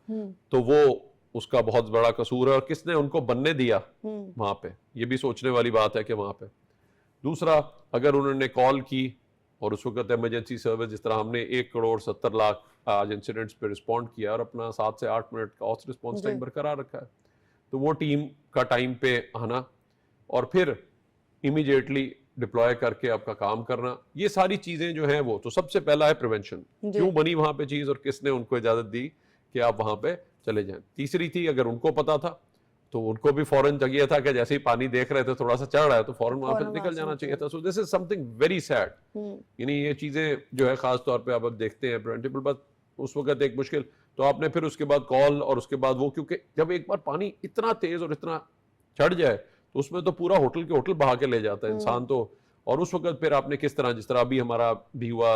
तो वो उसका बहुत बड़ा कसूर है। और किसने उनको बनने दिया वहाँ पे, ये भी सोचने वाली बात है कि वहाँ पे। दूसरा, अगर उन्होंने कॉल की और उस वक्त इमरजेंसी सर्विस, जिस तरह हमने 1,70,00,000 आज इंसिडेंट्स पे रिस्पॉन्ड किया और अपना 7 से 8 मिनट का औसत रिस्पॉन्स टाइम बरकरार रखा है, तो वो टीम का टाइम पे आना और फिर इमीडिएटली डिप्लॉय करके आपका काम करना, ये सारी चीजें जो हैं वो तो सबसे पहला है प्रिवेंशन। क्यों बनी वहां पे चीज और किसने उनको इजाजत दी कि आप वहां पे चले जाएं। तीसरी थी, अगर उनको पता था तो उनको भी फौरन चाहिए था कि जैसे ही पानी देख रहे थे थोड़ा सा चढ़ रहा है तो फौरन वहां पे निकल जाना चाहिए था। So this is something very sad. यानी ये चीजें जो है खास तौर पे आप अब देखते हैं प्रिवेंटेबल, बस उस वक्त एक मुश्किल, तो आपने फिर उसके बाद कॉल और उसके बाद वो, क्योंकि जब एक बार पानी इतना तेज और इतना चढ़ जाए तो उसमें तो पूरा होटल के होटल बहा के ले जाता है इंसान तो। और उस वक्त फिर आपने किस तरह, जिस तरह अभी हमारा भी हुआ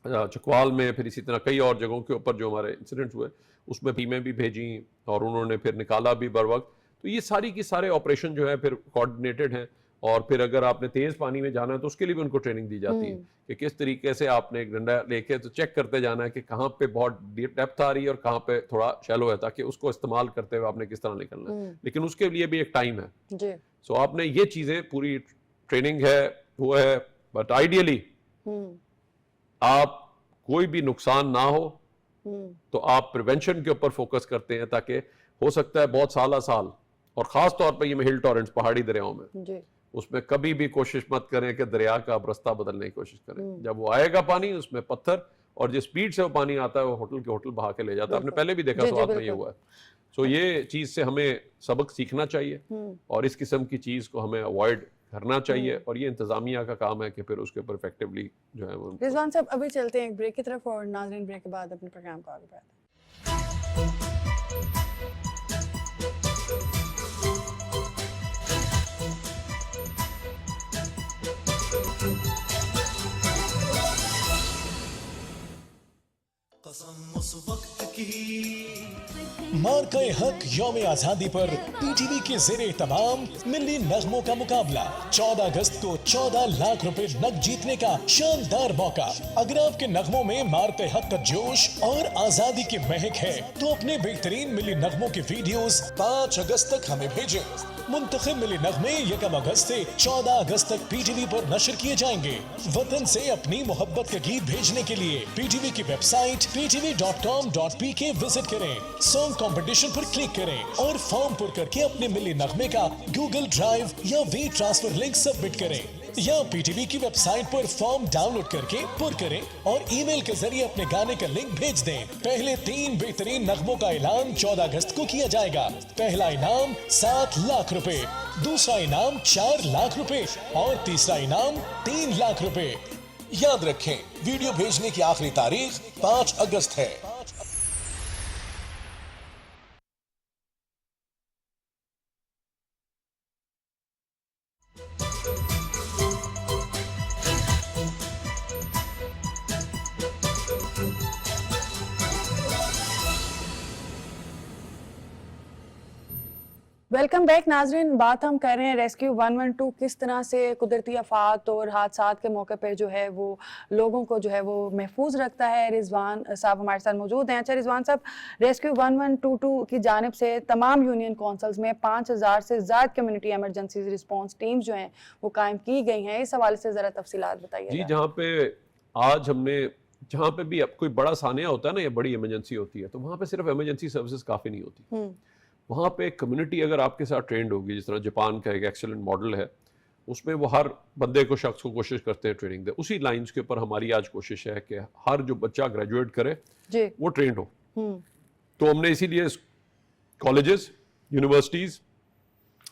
चकवाल में, फिर इसी तरह कई और जगहों के ऊपर जो हमारे इंसिडेंट्स हुए उसमें टीमें भी भेजी और उन्होंने फिर निकाला भी बर वक्त। तो ये सारी की सारे ऑपरेशन जो है फिर कोऑर्डिनेटेड हैं। और फिर अगर आपने तेज पानी में जाना है तो उसके लिए भी उनको ट्रेनिंग दी जाती है कि किस तरीके से आपने एक डंडा लेके तो चेक करते जाना है कि कहाँ पे बहुत डेप्थ आ रही है और कहाँ पे थोड़ा शैलो है, ताकि उसको इस्तेमाल करते हुए आपने किस तरह निकलना है। लेकिन उसके लिए भी एक टाइम है जी। सो आपने ये चीजें पूरी ट्रेनिंग है वो है, बट आइडियली आप कोई भी नुकसान ना हो तो आप प्रिवेंशन के ऊपर फोकस करते हैं, ताकि हो सकता है बहुत साल और खास तौर पे ये में हिल टॉरेंट्स पहाड़ी दरियाओं में जी। उसमें कभी भी कोशिश मत करें कि दरिया का आप रास्ता बदलने की कोशिश करें। जब वो आएगा पानी उसमें पत्थर और जिस स्पीड से वो पानी आता है वो होटल के होटल बहा के ले जाता है। आपने पहले भी देखा स्वाद में ये हुआ है। सो ये चीज से हमें सबक सीखना चाहिए और इस किस्म की चीज को हमें अवॉइड करना चाहिए और ये इंतजामिया का काम है कि फिर उसके ऊपर इफेक्टिवली जो है वो। रिजवान साहब अभी चलते हैं एक ब्रेक की तरफ और नाज़रीन ब्रेक के बाद अपने प्रोग्राम को आगे बढ़ाते हैं। कसम उस वक्त की मार्का हक यौम आजादी पर पीटीवी के ज़ेरे तमाम मिली नगमों का मुकाबला 14 अगस्त को 14 लाख रुपए नग जीतने का शानदार मौका। अगर आपके नगमों में मार्का हक का जोश और आजादी की महक है तो अपने बेहतरीन मिली नगमों के वीडियोस 5 अगस्त तक हमें भेजें। मुंतखब मिली नगमे 1 अगस्त से 14 अगस्त तक पीटीवी पर नशर किए जाएंगे। वतन से अपनी मोहब्बत के गीत भेजने के लिए पीटीवी की वेबसाइट ptv.com.pk विजिट करें, सॉन्ग कंपटीशन पर क्लिक करें और फॉर्म पुर करके अपने मिली नगमे का गूगल ड्राइव या वी ट्रांसफर लिंक सबमिट करें या पीटीवी की वेबसाइट पर फॉर्म डाउनलोड करके पुर करें और ईमेल के जरिए अपने गाने का लिंक भेज दें। पहले 3 बेहतरीन नगमों का ऐलान 14 अगस्त को किया जाएगा। पहला इनाम 7 लाख रुपए, दूसरा इनाम 4 लाख रुपए और तीसरा इनाम 3 लाख रुपए। याद रखें, वीडियो भेजने की आखिरी तारीख 5 अगस्त है। वेलकम बैक नाजरीन। बात हम कर रहे हैं रेस्क्यू 112 किस तरह से कुदरती आफात और हादसात के मौके पर जो है वो लोगों को जो है वो महफूज रखता है। रिजवान साहब हमारे साथ मौजूद हैं। अच्छा रिजवान साहब, रेस्क्यू 1122 की जानिब से तमाम यूनियन काउंसिल्स में 5000 से ज़्यादा कम्युनिटी एमरजेंसी रिस्पॉन्स टीम्स जो हैं वो कायम की गई हैं। इस हवाले से ज़रा तफसीलात बताइए। जी, जहाँ पे आज हमने जहाँ पे भी अब कोई बड़ा सानिया होता है ना या बड़ी इमरजेंसी होती है तो वहाँ पे सिर्फ इमरजेंसी सर्विसेज काफ़ी नहीं होती। वहाँ पे कम्युनिटी अगर आपके साथ ट्रेंड होगी, जिस तरह जापान का एक एक्सेलेंट मॉडल है, उसमें वो हर बंदे को शख्स को कोशिश करते हैं ट्रेनिंग दे। उसी लाइंस के ऊपर हमारी आज कोशिश है कि हर जो बच्चा ग्रेजुएट करे वो ट्रेंड हो। तो हमने इसीलिए कॉलेजेस, यूनिवर्सिटीज़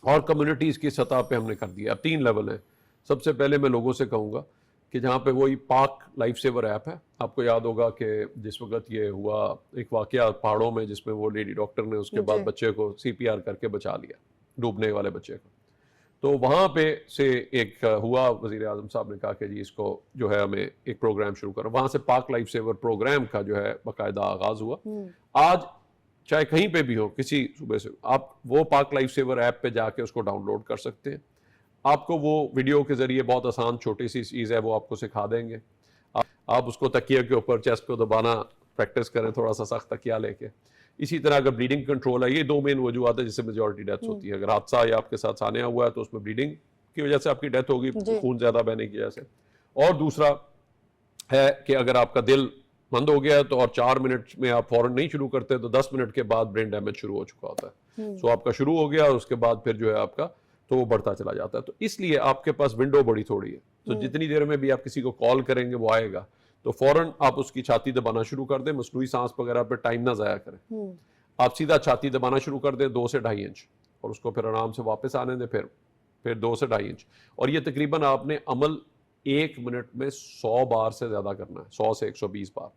और कम्युनिटीज़ की सतह पे हमने कर दिया। अब 3 लेवल हैं। सबसे पहले मैं लोगों से कहूँगा कि जहाँ पे वही पाक लाइफ सेवर ऐप है, आपको याद होगा कि जिस वक्त ये हुआ एक वाकया पहाड़ों में जिसमें वो लेडी डॉक्टर ने उसके बाद बच्चे को CPR करके बचा लिया, डूबने वाले बच्चे को। तो वहाँ पे से एक हुआ, वज़ीर आज़म साहब ने कहा कि जी इसको जो है हमें एक प्रोग्राम शुरू करो। वहाँ से पाक लाइफ सेवर प्रोग्राम का जो है बाकायदा आगाज़ हुआ। आज चाहे कहीं पे भी हो, किसी सूबे से, आप वो पाक लाइफ सेवर ऐप पे जाके उसको डाउनलोड कर सकते हैं। आपको वो वीडियो के ज़रिए बहुत आसान छोटी सी चीज़ है वो आपको सिखा देंगे। आप उसको तकिया के ऊपर चेस्ट को दबाना प्रैक्टिस करें, थोड़ा सा सख्त तकिया लेके। इसी तरह अगर ब्लीडिंग कंट्रोल है, ये 2 मेन वजूहत है जिससे मेजॉरिटी डेथ होती है। अगर हादसा या आपके साथ सानिया हुआ है तो उसमें ब्लीडिंग की वजह से आपकी डेथ होगी, खून ज़्यादा बहने की वजह से। और दूसरा है कि अगर आपका दिल बंद हो गया तो और 4 मिनट में आप फौरन नहीं शुरू करते तो 10 मिनट के बाद ब्रेन डैमेज शुरू हो चुका होता है। सो आपका शुरू हो गया और उसके बाद फिर जो है आपका तो वो बढ़ता चला जाता है। तो इसलिए आपके पास विंडो बड़ी थोड़ी है, तो जितनी देर में भी आप किसी को कॉल करेंगे वो आएगा तो फौरन आप उसकी छाती दबाना शुरू कर दें, मसनूई सांस वगैरह पे टाइम ना ज़ाया करें। आप सीधा छाती दबाना शुरू कर दें 2 से 2.5 इंच और उसको फिर आराम से वापस आने दें, फिर 2 से 2.5 इंच। और ये तकरीबन आपने अमल 1 मिनट में 100 बार से ज़्यादा करना है, 100 से 120 बार।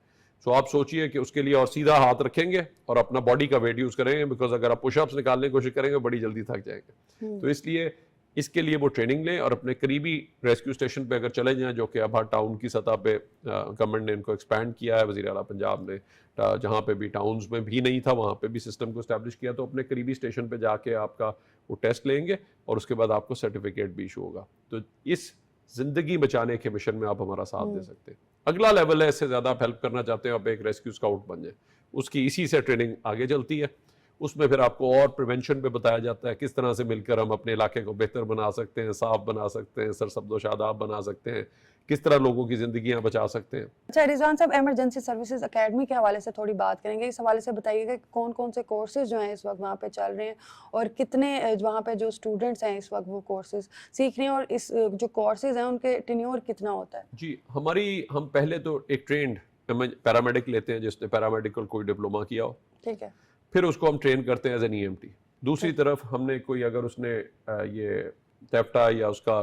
सो आप सोचिए कि उसके लिए और सीधा हाथ रखेंगे और अपना बॉडी का वेट यूज़ करेंगे, बिकॉज अगर आप पुशअप्स निकालने की कोशिश करेंगे बड़ी जल्दी थक जाएंगे। तो इसलिए इसके लिए वो ट्रेनिंग लें और अपने करीबी रेस्क्यू स्टेशन पे अगर चले जाएं, जो कि अब हर टाउन की सतह पे गवर्नमेंट ने इनको एक्सपैंड किया है, वज़ीर आला पंजाब ने जहाँ पे भी टाउन्स में भी नहीं था वहाँ पे भी सिस्टम को इस्टेब्लिश किया, तो अपने करीबी स्टेशन पे जाके आपका वो टेस्ट लेंगे और उसके बाद आपको सर्टिफिकेट भी इशू होगा। तो इस जिंदगी बचाने के मिशन में आप हमारा साथ दे सकते हैं। अगला लेवल है, इससे ज़्यादा आप हेल्प करना चाहते हैं, आप एक रेस्क्यू स्काउट बन जाए, उसकी इसी से ट्रेनिंग आगे चलती है। उसमें फिर आपको और प्रिवेंशन पे बताया जाता है, किस तरह से मिलकर हम अपने इलाके को बेहतर बना सकते हैं, साफ बना सकते हैं, सरसब्ज़ शादाब बना सकते हैं, किस तरह लोगों की ज़िंदगियां बचा सकते हैं। अच्छा रिजवान साहब, इमरजेंसी सर्विसेज एकेडमी के हवाले से थोड़ी बात करेंगे। इस हवाले से बताइएगा कि कौन कौन से कोर्सेज जो हैं इस वक्त वहाँ पे चल रहे हैं और कितने वहाँ पे जो स्टूडेंट्स हैं इस वक्त वो कोर्सेज सीख रहे हैं, और इस जो कोर्सेज हैं उनके टेन्योर कितना होता है? जी, हम पहले तो एक ट्रेंड पैरामेडिक लेते हैं जिसने पैरामेडिकल कोई डिप्लोमा किया हो, ठीक है, फिर उसको हम ट्रेन करते हैं एज एन EMT। दूसरी तरफ हमने कोई अगर उसने ये टेफ्टा या उसका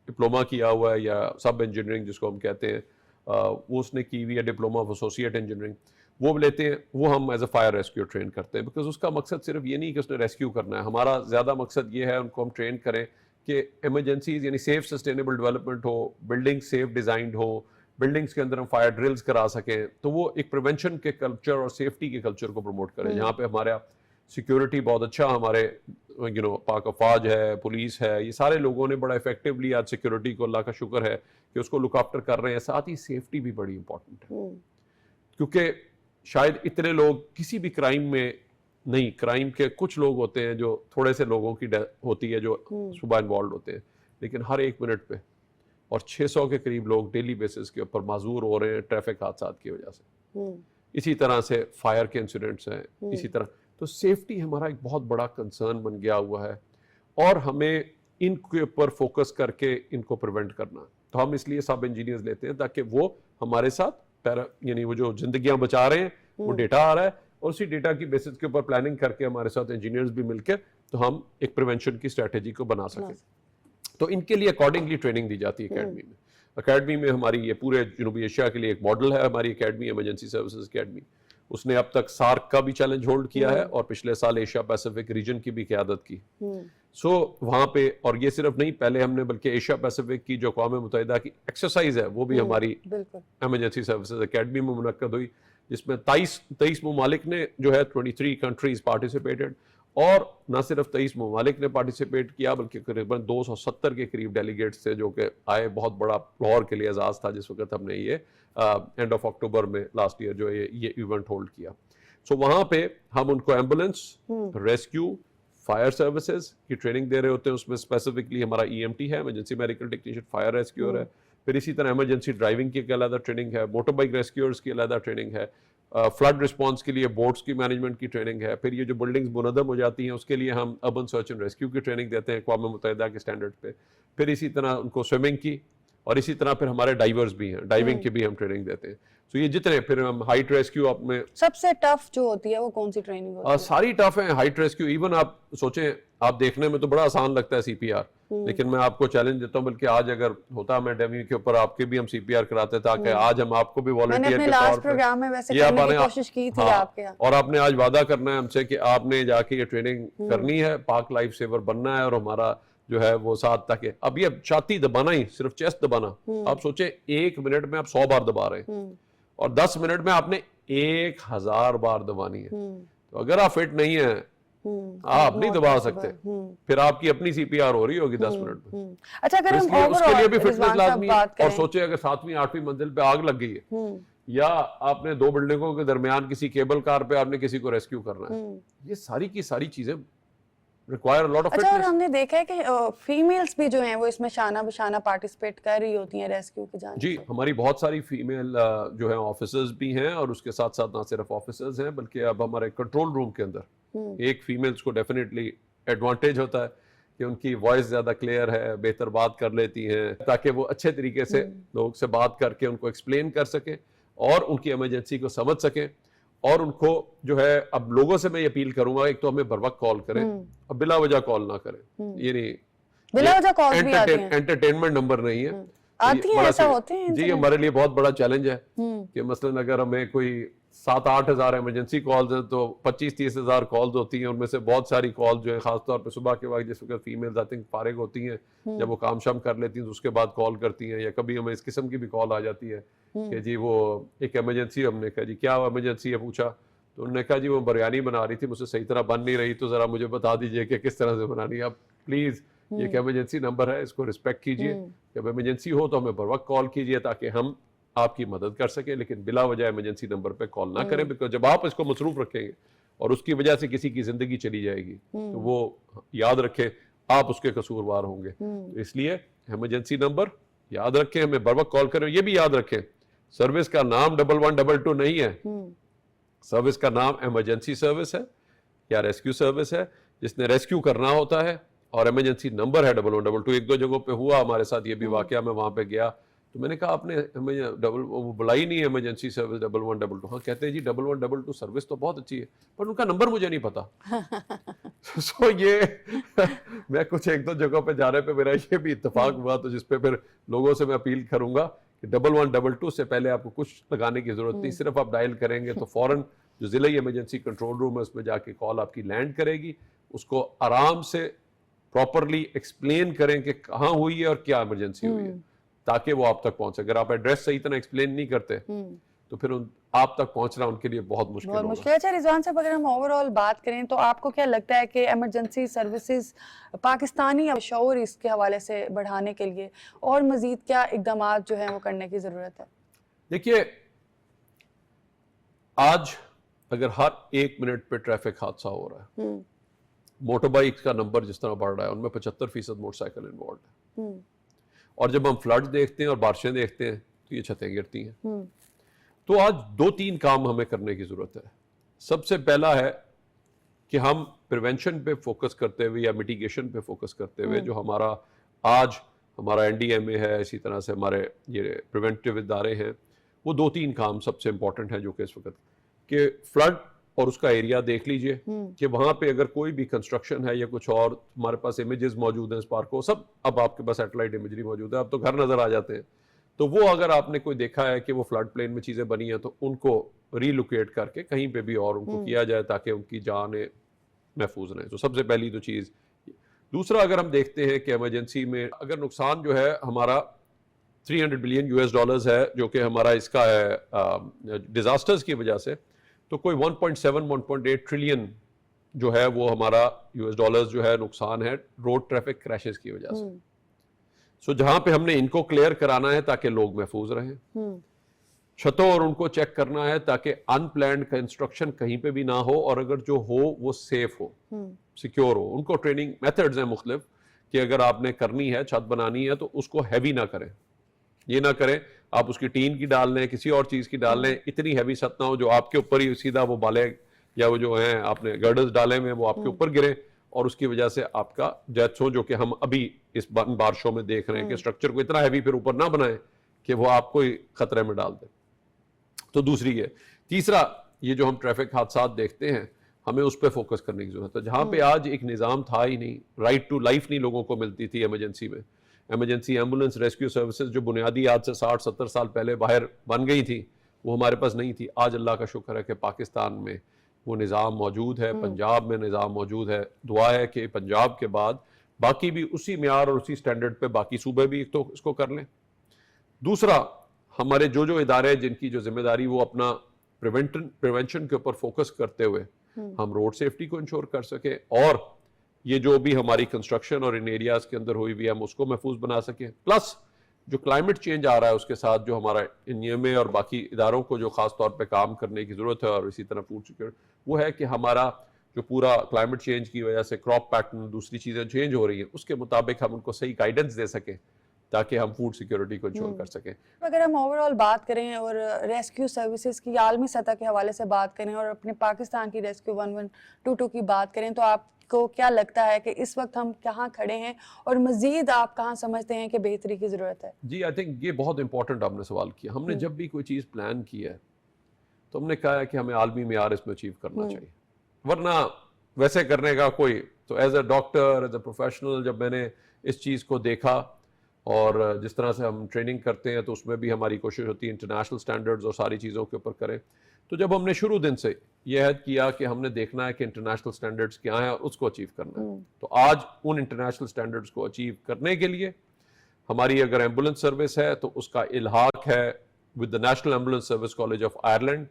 डिप्लोमा किया हुआ है या सब इंजीनियरिंग जिसको हम कहते हैं, वो उसने की हुई है डिप्लोमा ऑफ एसोसिएट इंजीनियरिंग, वो लेते हैं, वो हम as a fire rescue train करते हैं। बिकॉज उसका मकसद सिर्फ ये नहीं कि उसने रेस्क्यू करना है, हमारा ज़्यादा मकसद ये है उनको हम ट्रेन करें कि एमरजेंसीज यानी सेफ सस्टेनेबल डेवलपमेंट हो, बिल्डिंग सेफ डिज़ाइंड हो, बिल्डिंग्स के अंदर हम फायर ड्रिल्स करा सकें, तो वो एक प्रिवेंशन के कल्चर और सेफ्टी के कल्चर को प्रमोट करें, जहाँ पे हमारा सिक्योरिटी बहुत अच्छा, हमारे पाक अफवाज है, पुलिस है, ये सारे लोगों ने बड़ा इफेक्टिवली आज सिक्योरिटी को, अल्लाह का शुक्र है कि उसको लुक आफ्टर कर रहे हैं। साथ ही सेफ्टी भी बड़ी इंपॉर्टेंट है, क्योंकि शायद इतने लोग किसी भी क्राइम में नहीं, क्राइम के कुछ लोग होते हैं जो थोड़े से लोगों की डेथ होती है जो सुबह इन्वॉल्व होते हैं, लेकिन हर 1 मिनट पे और 600 के करीब लोग डेली बेसिस के ऊपर माजूर हो रहे हैं ट्रैफिक हादसा की वजह से। इसी तरह से फायर के इंसिडेंट्स हैं, इसी तरह। तो सेफ्टी हमारा एक बहुत बड़ा कंसर्न बन गया हुआ है और हमें इनके ऊपर फोकस करके इनको प्रिवेंट करना। तो हम इसलिए सब इंजीनियर्स लेते हैं ताकि वो हमारे साथ यानी वो जो जिंदगियां बचा रहे हैं वो डेटा आ रहा है और उसी डेटा की बेसिस के ऊपर प्लानिंग करके हमारे साथ इंजीनियर्स भी मिलकर तो हम एक प्रिवेंशन की स्ट्रेटेजी को बना सकें। तो इनके लिए अकॉर्डिंगली ट्रेनिंग दी जाती है एकेडमी में। अकेडमी में हमारी ये पूरे जनूबी एशिया के लिए एक मॉडल है हमारी एकेडमी, इमरजेंसी सर्विसेज एकेडमी। उसने अब तक सार्क का भी चैलेंज होल्ड किया है और पिछले साल एशिया पैसिफिक रीजन की भी क़यादत की। सो वहाँ पे, और ये सिर्फ नहीं, पहले हमने बल्कि एशिया पैसिफिक की जो अक़वाम मुत्तहिदा की एक्सरसाइज है वो भी हमारी इमरजेंसी सर्विसेज एकेडमी में मुनक्कद हुई, जिसमें 23 ममालिक ने जो है 23 कंट्रीज पार्टिसिपेटेड, और न सिर्फ 23 ममालिक ने पार्टिसिपेट किया बल्कि करीबन 270 के करीब डेलीगेट्स थे जो कि आए। बहुत बड़ा लाहौर के लिए एजाज़ था जिस वक्त हमने ये एंड ऑफ अक्टूबर में लास्ट ईयर जो ये इवेंट होल्ड किया। सो वहाँ पे हम उनको एम्बुलेंस, रेस्क्यू, फायर सर्विसेज की ट्रेनिंग दे रहे होते हैं। उसमें स्पेसिफिकली हमारा EMT है, emergency medical technician, fire rescuer है, फिर इसी तरह इमरजेंसी ड्राइविंग की अलग ट्रेनिंग है, मोटर बाइक रेस्क्यूअर्स की अलग ट्रेनिंग है, फ्लड रिस्पांस के लिए बोट्स की मैनेजमेंट की ट्रेनिंग है, फिर ये जो बिल्डिंग्स मुनद्दम हो जाती हैं उसके लिए हम अर्बन सर्च एंड रेस्क्यू की ट्रेनिंग देते हैं अक़वाम मुत्तहिदा के स्टैंडर्ड पे, फिर इसी तरह उनको स्विमिंग की, और इसी तरह फिर हमारे डाइवर्स भी हैं, डाइविंग की भी हम ट्रेनिंग देते हैं। तो ये जितने, फिर हम हाइट रेस्क्यू अपने सबसे टफ जो होती है वो कौन सी ट्रेनिंग होती है? सारी टफ है। हाइट रेस्क्यू इवन आप सोचें, आप देखने में तो बड़ा आसान लगता है CPR, लेकिन मैं आपको चैलेंज देता हूँ, बल्कि आज अगर होता मैं डेमी के ऊपर आपके भी हम CPR कराते ताकि आज हम आपको भी वॉलंटियर के तौर प्रोग्राम में वैसे करने की कोशिश की थी आपके यहाँ। और आपने आज वादा करना है हमसे कि आपने जाके ये ट्रेनिंग करनी है, पाक लाइफ सेवर बनना है, और हमारा जो है वो साथ तक है। अब ये छाती दबाना ही, सिर्फ चेस्ट दबाना, आप सोचे 1 मिनट में आप 100 बार दबा रहे हैं और 10 मिनट में आपने 1000 बार दबानी है। तो अगर आप फिट नहीं है, आप नहीं दबा सकते, फिर आपकी अपनी CPR हो रही होगी 10 मिनट में। अच्छा, अगर हम उसके लिए भी फिटनेस लाजमी है। और सोचे अगर 7वीं 8वीं मंजिल पे आग लग गई है या आपने 2 बिल्डिंगों के दरमियान किसी केबल कार पे आपने किसी को रेस्क्यू करना है, ये सारी की सारी चीजें रिक्वायर लॉट ऑफ अच्छा, और फिटनेस। हमने देखा है कि फीमेल्स भी जो हैं वो इसमें शाना बशाना पार्टिसिपेट कर रही होती हैं रेस्क्यू की जान जी, से। हमारी बहुत सारी फीमेल जो है ऑफिसर्स भी हैं, और उसके साथ साथ ना सिर्फ ऑफिसर्स हैं बल्कि अब हमारे कंट्रोल रूम के अंदर एक फीमेल्स को डेफिनेटली एडवांटेज होता है कि उनकी वॉइस ज़्यादा क्लियर है, बेहतर बात कर लेती हैं, ताकि वो अच्छे तरीके से लोग से बात करके उनको एक्सप्लेन कर सकें और उनकी इमरजेंसी को समझ सकें। और उनको जो है, अब लोगों से मैं ये अपील करूंगा, एक तो हमें बर वक्त कॉल करें और बिला वजह कॉल ना करें। ये नहीं, बिला वजह कॉल्स भी आती हैं। एंटरटेनमेंट नंबर नहीं है। आती ये हैं, बड़ा ऐसा सी- होते हैं जी, incident। हमारे लिए बहुत बड़ा चैलेंज है कि मसलन अगर हमें कोई 7-8 हज़ार इमरजेंसी कॉल्स हैं तो 25-30 हज़ार कॉल्स होती हैं। उनमें से बहुत सारी कॉल जो है खासतौर पे सुबह के वक्त, जिस वक्त फीमेल्स आई थिंक फारिग होती हैं, जब वो काम शाम कर लेती हैं तो उसके बाद कॉल करती हैं, या कभी हमें इस किस्म की भी कॉल आ जाती है कि जी वो एक इमरजेंसी, हमने कहा जी क्या इमरजेंसी है, पूछा तो उन्होंने कहा जी वो बिरयानी बना रही थी, मुझसे सही तरह बन नहीं रही, तो ज़रा मुझे बता दीजिए कि किस तरह से बनानी है। आप प्लीज़, ये एक इमरजेंसी नंबर है, इसको रिस्पेक्ट कीजिए। जब इमरजेंसी हो तो हमें बर वक्त कॉल कीजिए ताकि हम आपकी मदद कर सके, लेकिन बिला वजह इमरजेंसी नंबर पे कॉल ना करें, बिकॉज जब आप इसको मसरूफ रखेंगे और उसकी वजह से किसी की जिंदगी चली जाएगी तो वो याद रखे आप उसके कसूरवार होंगे। तो इसलिए इमरजेंसी नंबर याद रखें, हमें बर वक्त कॉल करें। ये भी याद रखें, सर्विस का नाम 1122 नहीं है, सर्विस का नाम इमरजेंसी सर्विस है या रेस्क्यू सर्विस है, जिसने रेस्क्यू करना होता है, और इमरजेंसी नंबर है 1122। एक दो जगहों पे हुआ हमारे साथ ये भी वाकया, मैं वहां पे गया तो मैंने कहा आपने हमें वो बुलाई नहीं है इमरजेंसी सर्विस 1122। हाँ, कहते हैं जी 1122 सर्विस तो बहुत अच्छी है, पर उनका नंबर मुझे नहीं पता। सो ये मैं कुछ एक दो जगहों पे जाने पे मेरा ये भी इत्तेफाक हुआ, तो जिसपे फिर लोगों से मैं अपील करूंगा कि 1122 से पहले आपको कुछ लगाने की जरूरत नहीं, सिर्फ आप डायल करेंगे तो फौरन जो जिला इमरजेंसी कंट्रोल रूम है उसमें जाके कॉल आपकी लैंड करेगी। उसको आराम से प्रॉपरली एक्सप्लेन करें कि कहाँ हुई है और क्या इमरजेंसी हुई है, ताकि वो आप तक पहुंचे। अगर आप एड्रेस सही तरह एक्सप्लेन नहीं करते तो फिर आप तक पहुंचना उनके लिए बहुत मुश्किल बहुत होगा। मुश्किल है। अच्छा रिजवान साहब, अगर हम ओवरऑल बात करें तो आपको क्या लगता है कि इमरजेंसी सर्विसेज पाकिस्तानी शऊर इसके हवाले से बढ़ाने के लिए और मजीद क्या इकदाम जो हैं वो करने की ज़रूरत है? देखिए, आज अगर हर 1 मिनट पे ट्रैफिक हादसा हो रहा है, मोटर बाइक का नंबर जिस तरह बढ़ रहा है, उनमें 75% मोटरसाइकिल इन्वॉल्व है, और जब हम फ्लड देखते हैं और बारिशें देखते हैं तो ये छतें गिरती हैं। तो आज 2-3 काम हमें करने की जरूरत है। सबसे पहला है कि हम प्रिवेंशन पे फोकस करते हुए या मिटिगेशन पे फोकस करते हुए, जो हमारा एनडीएमए है, इसी तरह से हमारे ये प्रिवेंटिव इदारे हैं, वो 2-3 काम सबसे इंपॉर्टेंट है जो कि इस वक्त कि फ्लड और उसका एरिया देख लीजिए कि वहां पे अगर कोई भी कंस्ट्रक्शन है या कुछ और, हमारे पास इमेजेस मौजूद हैं स्पार्क को, सब अब आपके पास सैटेलाइट इमेजरी मौजूद है, अब तो घर नजर आ जाते हैं। तो वो अगर आपने कोई देखा है कि वो फ्लड प्लेन में चीजें बनी हैं तो उनको रीलोकेट करके कहीं पे भी और उनको किया जाए ताकि उनकी जानें महफूज रहें। तो सबसे पहली तो चीज। दूसरा, अगर हम देखते हैं कि इमरजेंसी में अगर नुकसान जो है हमारा $300 बिलियन है, जो कि हमारा इसका है डिजास्टर्स की वजह से, तो कोई 1.7-1.8 ट्रिलियन जो है वो हमारा $, जो है नुकसान है रोड ट्रैफिक क्रैशेस की वजह से। सो जहां पे हमने इनको क्लियर कराना है ताकि लोग महफूज रहें, छतों और उनको चेक करना है ताकि अनप्लैंड कंस्ट्रक्शन कहीं पे भी ना हो, और अगर जो हो वो सेफ हो, सिक्योर हो। उनको ट्रेनिंग मेथड्स हैं मुख्तलिफ कि अगर आपने करनी है, छत बनानी है, तो उसको हैवी ना करें। ये ना करें आप उसकी टीन की डाल लें, किसी और चीज की डाल लें, इतनी हैवी छत ना हो जो आपके ऊपर ही सीधा वो बाले या वो जो है आपने गर्डर्स डाले में वो आपके ऊपर गिरे और उसकी वजह से आपका डेथ हो, जो कि हम अभी इस बारिशों में देख रहे हैं कि स्ट्रक्चर को इतना हैवी फिर ऊपर ना बनाएं कि वो आपको ही खतरे में डाल दे। तो दूसरी है। तीसरा, ये जो हम ट्रैफिक हादसा देखते हैं, हमें उस पर फोकस करने की जरूरत है। जहां पे आज एक निज़ाम था ही नहीं, राइट टू लाइफ नहीं लोगों को मिलती थी इमरजेंसी में, इमरजेंसी एम्बुलेंस रेस्क्यू सर्विसेज जो बुनियादी आज से 60-70 साल पहले बाहर बन गई थी, वो हमारे पास नहीं थी। आज अल्लाह का शुक्र है कि पाकिस्तान में वो निज़ाम मौजूद है, पंजाब में निज़ाम मौजूद है। दुआ है कि पंजाब के बाद बाकी भी उसी म्यार और उसी स्टैंडर्ड पे बाकी सूबे भी तो इसको कर लें। दूसरा, हमारे जो इदारे हैं जिनकी जो जिम्मेदारी वो अपना प्रिवेंशन के ऊपर फोकस करते हुए हम रोड सेफ्टी को इंश्योर कर सके, और ये जो भी हमारी कंस्ट्रक्शन और इन एरियाज के अंदर हुई भी हम उसको महफूज बना सकें। प्लस जो क्लाइमेट चेंज आ रहा है उसके साथ जो हमारा नियमे और बाकी इदारों को जो खास तौर पे काम करने की ज़रूरत है, और इसी तरह फूड सिक्योरिटी, वो है कि हमारा जो पूरा क्लाइमेट चेंज की वजह से क्रॉप पैटर्न दूसरी चीज़ें चेंज हो रही हैं, उसके मुताबिक हम उनको सही गाइडेंस दे सकें ताकि हम फूड सिक्योरिटी को इंश्योर कर सकें। अगर हम ओवरऑल बात करें और रेस्क्यू सर्विसेज की आलमी सतह के हवाले से बात करें और अपने पाकिस्तान की रेस्क्यू 1122 की बात करें, तो आपको क्या लगता है कि इस वक्त हम कहाँ खड़े हैं और मजीद आप कहाँ समझते हैं कि बेहतरी की ज़रूरत है? जी, आई थिंक ये बहुत इंपॉर्टेंट आपने सवाल किया। हमने जब भी कोई चीज़ प्लान की है तो हमने कहा है कि हमें आलमी मेयार इसमें अचीव करना चाहिए, वरना वैसे करने का कोई, तो as a doctor, as a professional, जब मैंने इस चीज़ को देखा और जिस तरह से हम ट्रेनिंग करते हैं तो उसमें भी हमारी कोशिश होती है इंटरनेशनल स्टैंडर्ड्स और सारी चीज़ों के ऊपर करें। तो जब हमने शुरू दिन से यह अहद किया कि हमने देखना है कि इंटरनेशनल स्टैंडर्ड्स क्या हैं और उसको अचीव करना है, तो आज उन इंटरनेशनल स्टैंडर्ड्स को अचीव करने के लिए हमारी अगर एम्बुलेंस सर्विस है तो उसका इल्हाक है with the national ambulance service college of Ireland,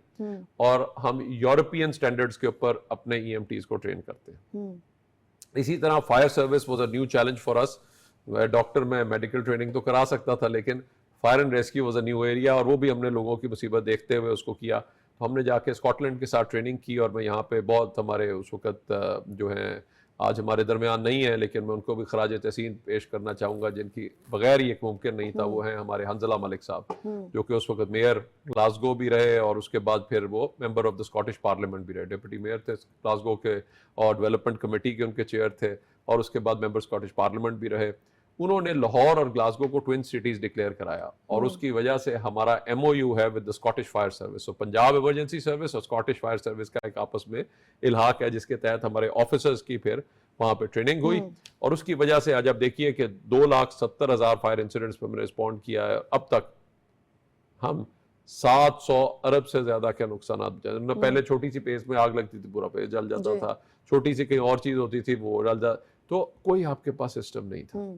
और हम यूरोपियन स्टैंडर्ड्स के ऊपर अपने EMTs को ट्रेन करते हैं। इसी तरह fire service was a new challenge for us. Doctor में मेडिकल ट्रेनिंग तो करा सकता था, लेकिन fire and rescue was a new area, और वो भी हमने लोगों की मुसीबत देखते हुए उसको किया। तो हमने जाके स्कॉटलैंड के साथ ट्रेनिंग की, और मैं यहाँ पे बहुत हमारे उस वक्त जो हैं आज हमारे दरमियान नहीं है, लेकिन मैं उनको भी खराज तहसीन पेश करना चाहूँगा जिनकी बगैर ये मुमकिन नहीं था। वो हैं हमारे हंजला मलिक साहब, जो कि उस वक्त मेयर ग्लासगो भी रहे और उसके बाद फिर वो member of the Scottish parliament भी रहे, डिप्टी मेयर थे ग्लासगो के और डेवलपमेंट कमेटी के उनके चेयर थे, और उसके बाद मेंबर स्कॉटिश पार्लियामेंट भी रहे। उन्होंने लाहौर और ग्लासगो को ट्विन सिटीज डिक्लेयर कराया, और उसकी वजह से हमारा MOU है with the Scottish fire service. तो पंजाब इमरजेंसी सर्विस और स्कॉटिश फायर सर्विस का एक आपस में इल्हाक है, जिसके तहत हमारे ऑफिसर्स की फिर वहां पे ट्रेनिंग हुई, और उसकी वजह से आज आप देखिए कि 2,70,000 फायर इंसिडेंट्स पर हमने रिस्पॉन्ड किया है। अब तक हम 700 अरब से ज्यादा के नुकसान। पहले छोटी सी पेस में आग लगती थी, पूरा पेस जल जाता था, छोटी सी कहीं और चीज होती थी वो जल जाता, तो कोई आपके पास सिस्टम नहीं था।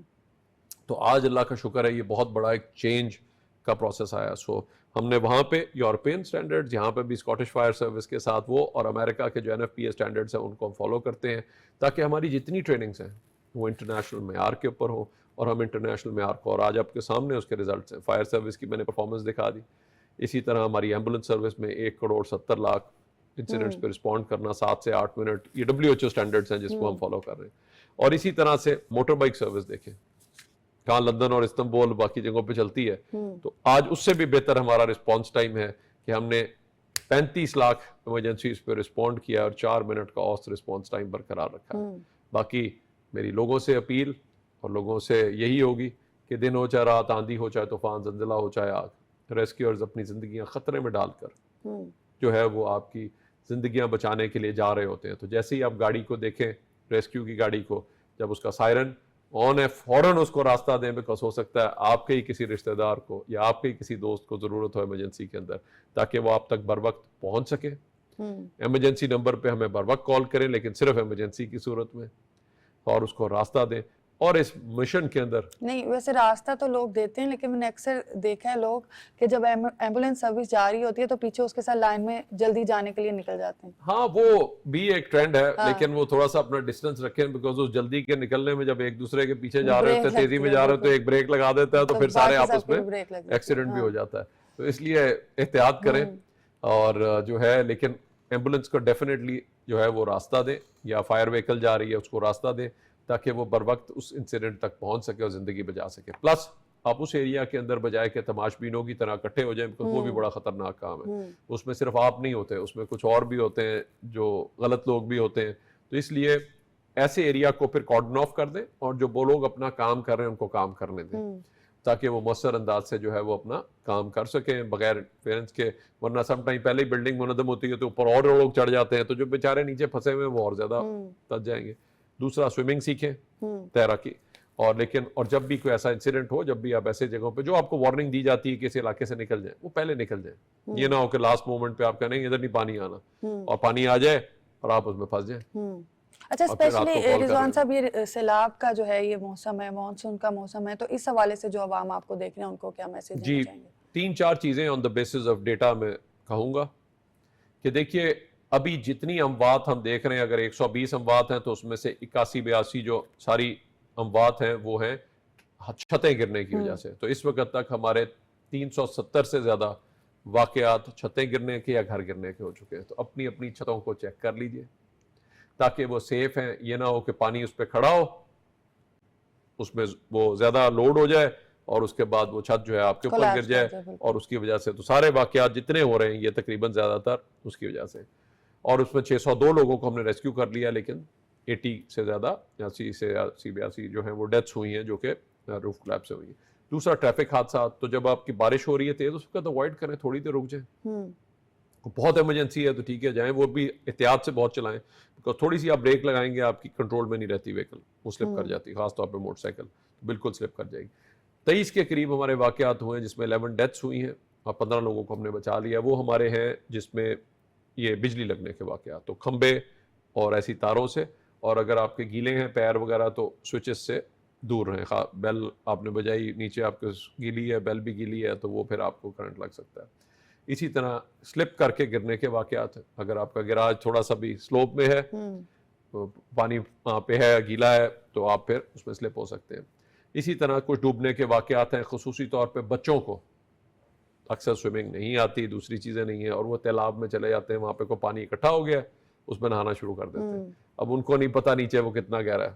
तो आज अल्लाह का शुक्र है ये बहुत बड़ा एक चेंज का प्रोसेस आया। सो हमने वहाँ पे यूरोपियन स्टैंडर्ड्स, यहाँ पे भी स्कॉटिश फायर सर्विस के साथ वो, और अमेरिका के जो NFPA स्टैंडर्ड्स हैं उनको हम फॉलो करते हैं, ताकि हमारी जितनी ट्रेनिंग्स हैं वो इंटरनेशनल मेयार के ऊपर हो, और हम इंटरनेशनल मेयार को, और आज आपके सामने उसके रिजल्ट्स हैं। फायर सर्विस की मैंने परफॉर्मेंस दिखा दी। इसी तरह हमारी एम्बुलेंस सर्विस में 1,70,00,000 इंसिडेंट्स पे रिस्पॉन्ड करना 7 से 8 मिनट, ये WHO स्टैंडर्ड्स हैं जिसको हम फॉलो कर रहे हैं। और इसी तरह से मोटर बाइक सर्विस देखें, कहाँ लंदन और इस्तांबुल बाकी जगहों पे चलती है, तो आज उससे भी बेहतर हमारा रिस्पॉन्स टाइम है कि हमने 35 लाख इमरजेंसीज पे रिस्पॉन्ड किया और 4 मिनट का औसत रिस्पॉन्स टाइम बरकरार रखा है। बाकी मेरी लोगों से अपील और लोगों से यही होगी कि दिन हो चाहे रात, आंधी हो चाहे तूफान, जंजिला हो चाहे आग, रेस्क्यूअर्स अपनी जिंदगियां खतरे में डालकर जो है वो आपकी जिंदगियां बचाने के लिए जा रहे होते हैं। तो जैसे ही आप गाड़ी को देखें, रेस्क्यू की गाड़ी को, जब उसका सायरन ऑन है, फौरन उसको रास्ता दें, बिकॉज हो सकता है आपके ही किसी रिश्तेदार को या आपके ही किसी दोस्त को ज़रूरत हो इमरजेंसी के अंदर, ताकि वो आप तक बर वक्त पहुँच सके। इमरजेंसी नंबर पे हमें बर वक्त कॉल करें, लेकिन सिर्फ इमरजेंसी की सूरत में, और उसको रास्ता दें। और इस मिशन के अंदर नहीं, वैसे रास्ता तो लोग देते हैं, लेकिन मैंने अक्सर देखा है लोग कि जब एम्बुलेंस सर्विस जा रही होती है तो पीछे उसके साथ लाइन में जल्दी जाने के लिए निकल जाते हैं। हाँ, वो भी एक ट्रेंड है, लेकिन वो थोड़ा सा अपना डिस्टेंस रखें, बिकॉज उस जल्दी के निकलने में जब एक दूसरे के पीछे जा रहे होते हैं, तेजी में जा रहे होते हैं, एक ब्रेक लगा देता है तो फिर सारे आपस में एक्सीडेंट भी हो जाता है। तो इसलिए एहतियात करें और जो है, लेकिन एम्बुलेंस को डेफिनेटली जो है वो रास्ता दें, या फायर व्हीकल जा रही है उसको रास्ता दें, ताकि वो बर वक्त उस इंसिडेंट तक पहुंच सके और जिंदगी बचा सके। प्लस आप उस एरिया के अंदर बजाय के तमाशबीनों की तरह इकट्ठे हो जाएं, बिकॉज वो भी बड़ा खतरनाक काम है। उसमें सिर्फ आप नहीं होते, उसमें कुछ और भी होते हैं, जो गलत लोग भी होते हैं। तो इसलिए ऐसे एरिया को फिर कॉर्डन ऑफ कर दें, और जो वो लोग अपना काम कर रहे हैं उनको काम करने दें, ताकि वो मौसर अंदाज से जो है वो अपना काम कर सकें बगैर पेरेंट्स के। वरना सम टाइम पहले ही बिल्डिंग मुनद्दम होती है तो ऊपर और लोग चढ़ जाते हैं, तो जो बेचारे नीचे फंसे हुए वो और ज्यादा तज जाएंगे। दूसरा, स्विमिंग सीखें, तैराकी। और लेकिन और जब भी कोई ऐसा इंसिडेंट हो, जब भी आप ऐसे जगहों पे जो आपको वार्निंग दी जाती है कि इस इलाके से निकल जाए, वो पहले निकल जाए। ये ना हो कि लास्ट मोमेंट पे आप कहेंगे इधर नहीं पानी आना, और पानी आ जाए और आप उसमें फंस जाए। अच्छा, स्पेशली रिजवान साहब, ये सैलाब का जो है ये मौसम है, मानसून का मौसम है, तो इस हवाले से जो अवाम आपको देख रहे हैं उनको क्या मैसेज देना चाहेंगे? 3-4 चीजें on the basis of data में कहूंगा कि देखिए, अभी जितनी अमवात हम देख रहे हैं, अगर 120 अमवात हैं तो उसमें से 81-82 जो सारी अमवात हैं वो हैं छतें गिरने की वजह से। तो इस वक्त तक हमारे 370 से ज्यादा वाकयात छतें गिरने के या घर गिरने के हो चुके हैं। तो अपनी अपनी छतों को चेक कर लीजिए। ताकि वो सेफ हैं। ये ना हो कि पानी उस पर खड़ा हो, उसमें वो ज़्यादा लोड हो जाए और उसके बाद वो छत जो है आपके ऊपर Collapse गिर कर जाए, जाए, बिल्कुल। और उसकी वजह से तो सारे वाकयात जितने हो रहे हैं ये तकरीबन ज़्यादातर उसकी वजह से। और उसमें 602 लोगों को हमने रेस्क्यू कर लिया, लेकिन 80 से ज़्यादा 80 से 82 जो हैं वो डेथ्स हुई हैं जो कि रूफ कोलैप्स से हुई हैं। दूसरा ट्रैफिक हादसा, तो जब आपकी बारिश हो रही है तेज़, उसका तो अवॉइड करें, थोड़ी देर रुक जाए। बहुत इमरजेंसी है तो ठीक है जाएं, वो भी एहतियात से बहुत चलाएं, बिकॉज थोड़ी सी आप ब्रेक लगाएंगे आपकी कंट्रोल में नहीं रहती व्हीकल, वो स्लिप कर जाती है, खासतौर पर मोटरसाइकिल तो बिल्कुल स्लिप कर जाएगी। 23 के करीब हमारे वाकयात हुए हैं जिसमें 11 डेथ्स हुई हैं और 15 लोगों को हमने बचा लिया। वो हमारे हैं जिसमें ये बिजली लगने के वाकयात, तो खंबे और ऐसी तारों से, और अगर आपके गीले हैं पैर वगैरह तो स्विचेस से दूर रहें। बेल आपने बजाई, नीचे आपके गीली है, बेल भी गीली है, तो वो फिर आपको करंट लग सकता है। इसी तरह स्लिप करके गिरने के वाकयात हैं, अगर आपका गिराज थोड़ा सा भी स्लोप में है, तो पानी वहाँ पे है, गीला है, तो आप फिर उसमें स्लिप हो सकते हैं। इसी तरह कुछ डूबने के वाकयात हैं, खुसूसी तौर पे बच्चों को अक्सर स्विमिंग नहीं आती, दूसरी चीज़ें नहीं है, और वो तालाब में चले जाते हैं, वहाँ पे कोई पानी इकट्ठा हो गया, उसमें नहाना शुरू कर देते हैं। अब उनको नहीं पता नीचे वो कितना गहरा है,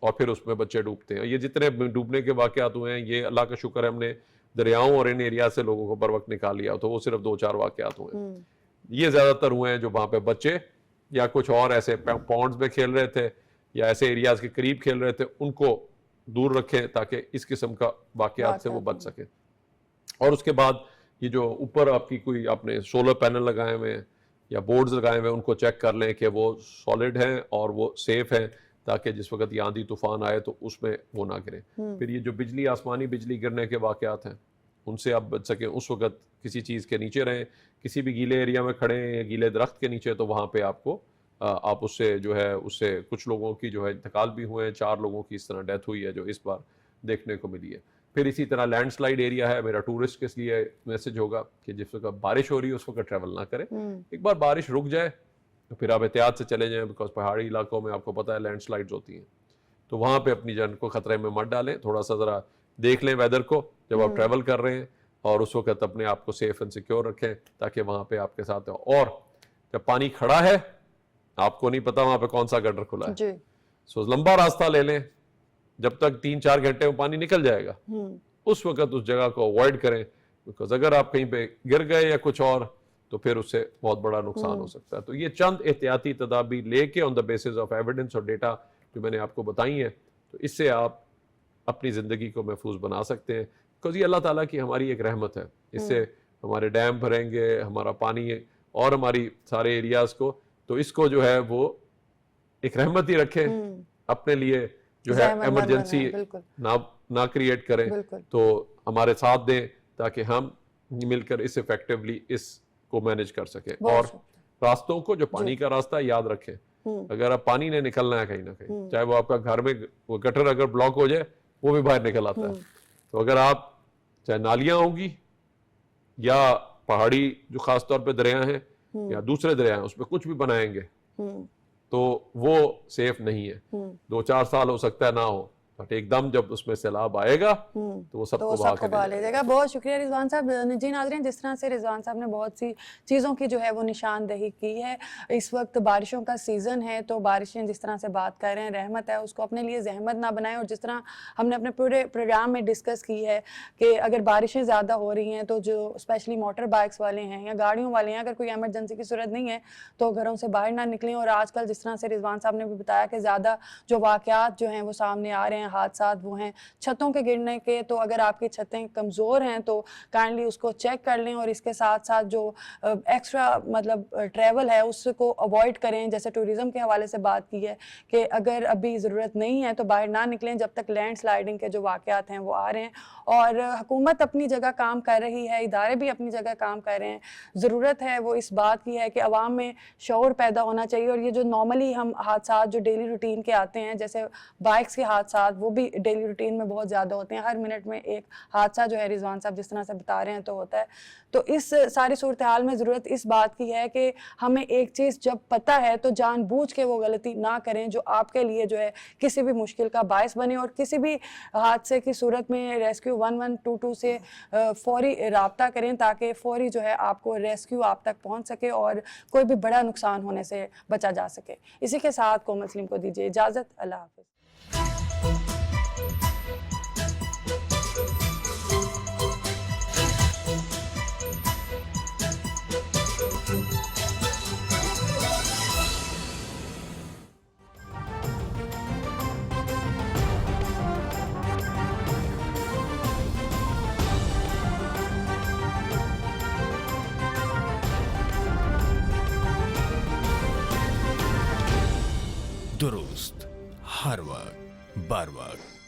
और फिर उसमें बच्चे डूबते हैं। ये जितने डूबने के वाकयात हुए हैं, ये अल्लाह का शुक्र है हमने दरियाओं और इन एरिया से लोगों को बर वक्त निकाल लिया, तो वो सिर्फ 2-4 वाकयात हुए हैं। ये ज़्यादातर हुए हैं जो वहाँ पे बच्चे या कुछ और ऐसे पॉन्ड्स में खेल रहे थे या ऐसे एरियाज के करीब खेल रहे थे, उनको दूर रखें ताकि इस किस्म का वाकयात से वो बच सके। और उसके बाद ये जो ऊपर आपकी कोई आपने सोलर पैनल लगाए हुए हैं या बोर्ड्स लगाए हुए हैं, उनको चेक कर लें कि वो सॉलिड हैं और वो सेफ हैं, ताकि जिस वक्त ये आंधी तूफान आए तो उसमें वो ना गिरे। फिर ये जो बिजली, आसमानी बिजली गिरने के वाकयात हैं, उनसे आप बच सकें, उस वक्त किसी चीज़ के नीचे रहें, किसी भी गीले एरिया में खड़े हैं या गीले दरख्त के नीचे, तो वहाँ पे आपको आप उससे जो है, उससे कुछ लोगों की जो है इंतकाल भी हुए हैं, 4 लोगों की इस तरह डेथ हुई है जो इस बार देखने को मिली है। फिर इसी तरह लैंडस्लाइड एरिया है, मेरा टूरिस्ट के लिए मैसेज होगा कि जिस वक्त बारिश हो रही है उस वक्त ट्रैवल ना करें, एक बार बारिश रुक जाए तो फिर आप एहतियात से चले जाएं, बिकॉज पहाड़ी इलाकों में आपको पता है लैंडस्लाइड्स होती हैं, तो वहाँ पे अपनी जान को ख़तरे में मत डालें, थोड़ा सा ज़रा देख लें वेदर को जब आप ट्रैवल कर रहे हैं, और उस वक्त अपने आप को सेफ एंड सिक्योर रखें ताकि वहाँ पे आपके साथ हो। और जब पानी खड़ा है, आपको नहीं पता वहाँ पे कौन सा गटर खुला है, सो लंबा रास्ता ले लें, जब तक 3-4 घंटे में पानी निकल जाएगा, उस वक्त उस जगह को अवॉइड करें, बिकॉज अगर आप कहीं पे गिर गए या कुछ और, तो फिर उससे बहुत बड़ा नुकसान हो सकता है। तो ये चंद एहतियाती तदाबीर लेके on the basis of evidence और डेटा जो मैंने आपको बताई है, तो इससे आप अपनी ज़िंदगी को महफूज बना सकते हैं, बिकॉज ये अल्लाह ताला की हमारी एक रहमत है। इससे हमारे डैम भरेंगे, हमारा पानी और हमारी सारे एरियाज़ को, तो इसको जो है वो एक रहमत ही रखें अपने लिए, जो है एमरजेंसी ना क्रिएट करें, तो हमारे साथ दें ताकि हम मिलकर इस इफेक्टिवली इसको मैनेज कर सकें। और रास्तों को, जो पानी का रास्ता है, याद रखें, अगर आप पानी ने निकलना है कहीं ना कहीं, चाहे वो आपका घर में वो गटर अगर ब्लॉक हो जाए, वो भी बाहर निकल आता है, तो अगर आप चाहे नालियां होंगी या पहाड़ी जो खास तौर पे दरिया हैं या दूसरे दरिया हैं, उसमें कुछ भी बनाएंगे तो वो सेफ नहीं है। 2-4 साल हो सकता है ना हो, बट एकदम जब उसमें सैलाब आएगा तो वो सबको बहा ले जाएगा। बहुत शुक्रिया रिजवान साहब। जी नाज़रीन, जिस तरह से रिजवान साहब ने बहुत सी चीज़ों की जो है वो निशानदही की है, इस वक्त बारिशों का सीज़न है, तो बारिशें जिस तरह से बात कर रहे हैं, रहमत है, उसको अपने लिए जहमत ना बनाएं। और जिस तरह हमने अपने पूरे प्रोग्राम में डिस्कस की है कि अगर बारिशें ज़्यादा हो रही हैं, तो जो स्पेशली मोटर बाइक्स वाले हैं या गाड़ियों वाले हैं, अगर कोई एमरजेंसी की सूरत नहीं है तो घरों से बाहर ना निकलें। और आजकल जिस तरह से रिजवान साहब ने भी बताया कि ज़्यादा जो वाक़यात जो हैं वो सामने आ रहे हैं, हादसा वो हैं छतों के गिरने के, तो अगर आपकी छतें कमज़ोर हैं तो काइंडली उसको चेक कर लें। और इसके साथ साथ जो एक्स्ट्रा मतलब ट्रैवल है उसको अवॉइड करें। जैसे टूरिज़म के हवाले से बात की है कि अगर अभी ज़रूरत नहीं है तो बाहर ना निकलें जब तक लैंड स्लाइडिंग के जो वाक़यात हैं वो आ रहे हैं। और हुकूमत अपनी जगह काम कर रही है, इदारे भी अपनी जगह काम कर रहे हैं। ज़रूरत है वो इस बात की है कि आवाम में शऊर पैदा होना चाहिए। और ये जो नॉर्मली हम हादसा जो डेली रूटीन के आते हैं, जैसे बाइक्स के हादसा, वो भी डेली रूटीन में बहुत ज़्यादा होते हैं, हर मिनट में एक हादसा जो है रिजवान साहब जिस तरह से बता रहे हैं तो होता है। तो इस सारी सूरत हाल में ज़रूरत इस बात की है कि हमें एक चीज़ जब पता है तो जानबूझ के वो गलती ना करें जो आपके लिए जो है किसी भी मुश्किल का बायस बने, और किसी भी हादसे की सूरत में रेस्क्यू 1122 से फौरी राब्ता करें ताकि फौरी जो है आपको रेस्क्यू आप तक पहुंच सके और कोई भी बड़ा नुकसान होने से बचा जा सके। इसी के साथ कोमल सलीम को दीजिए इजाज़त। अल्लाह हाफ़िज़। दुरुस्त हर वक्त बर वक्त।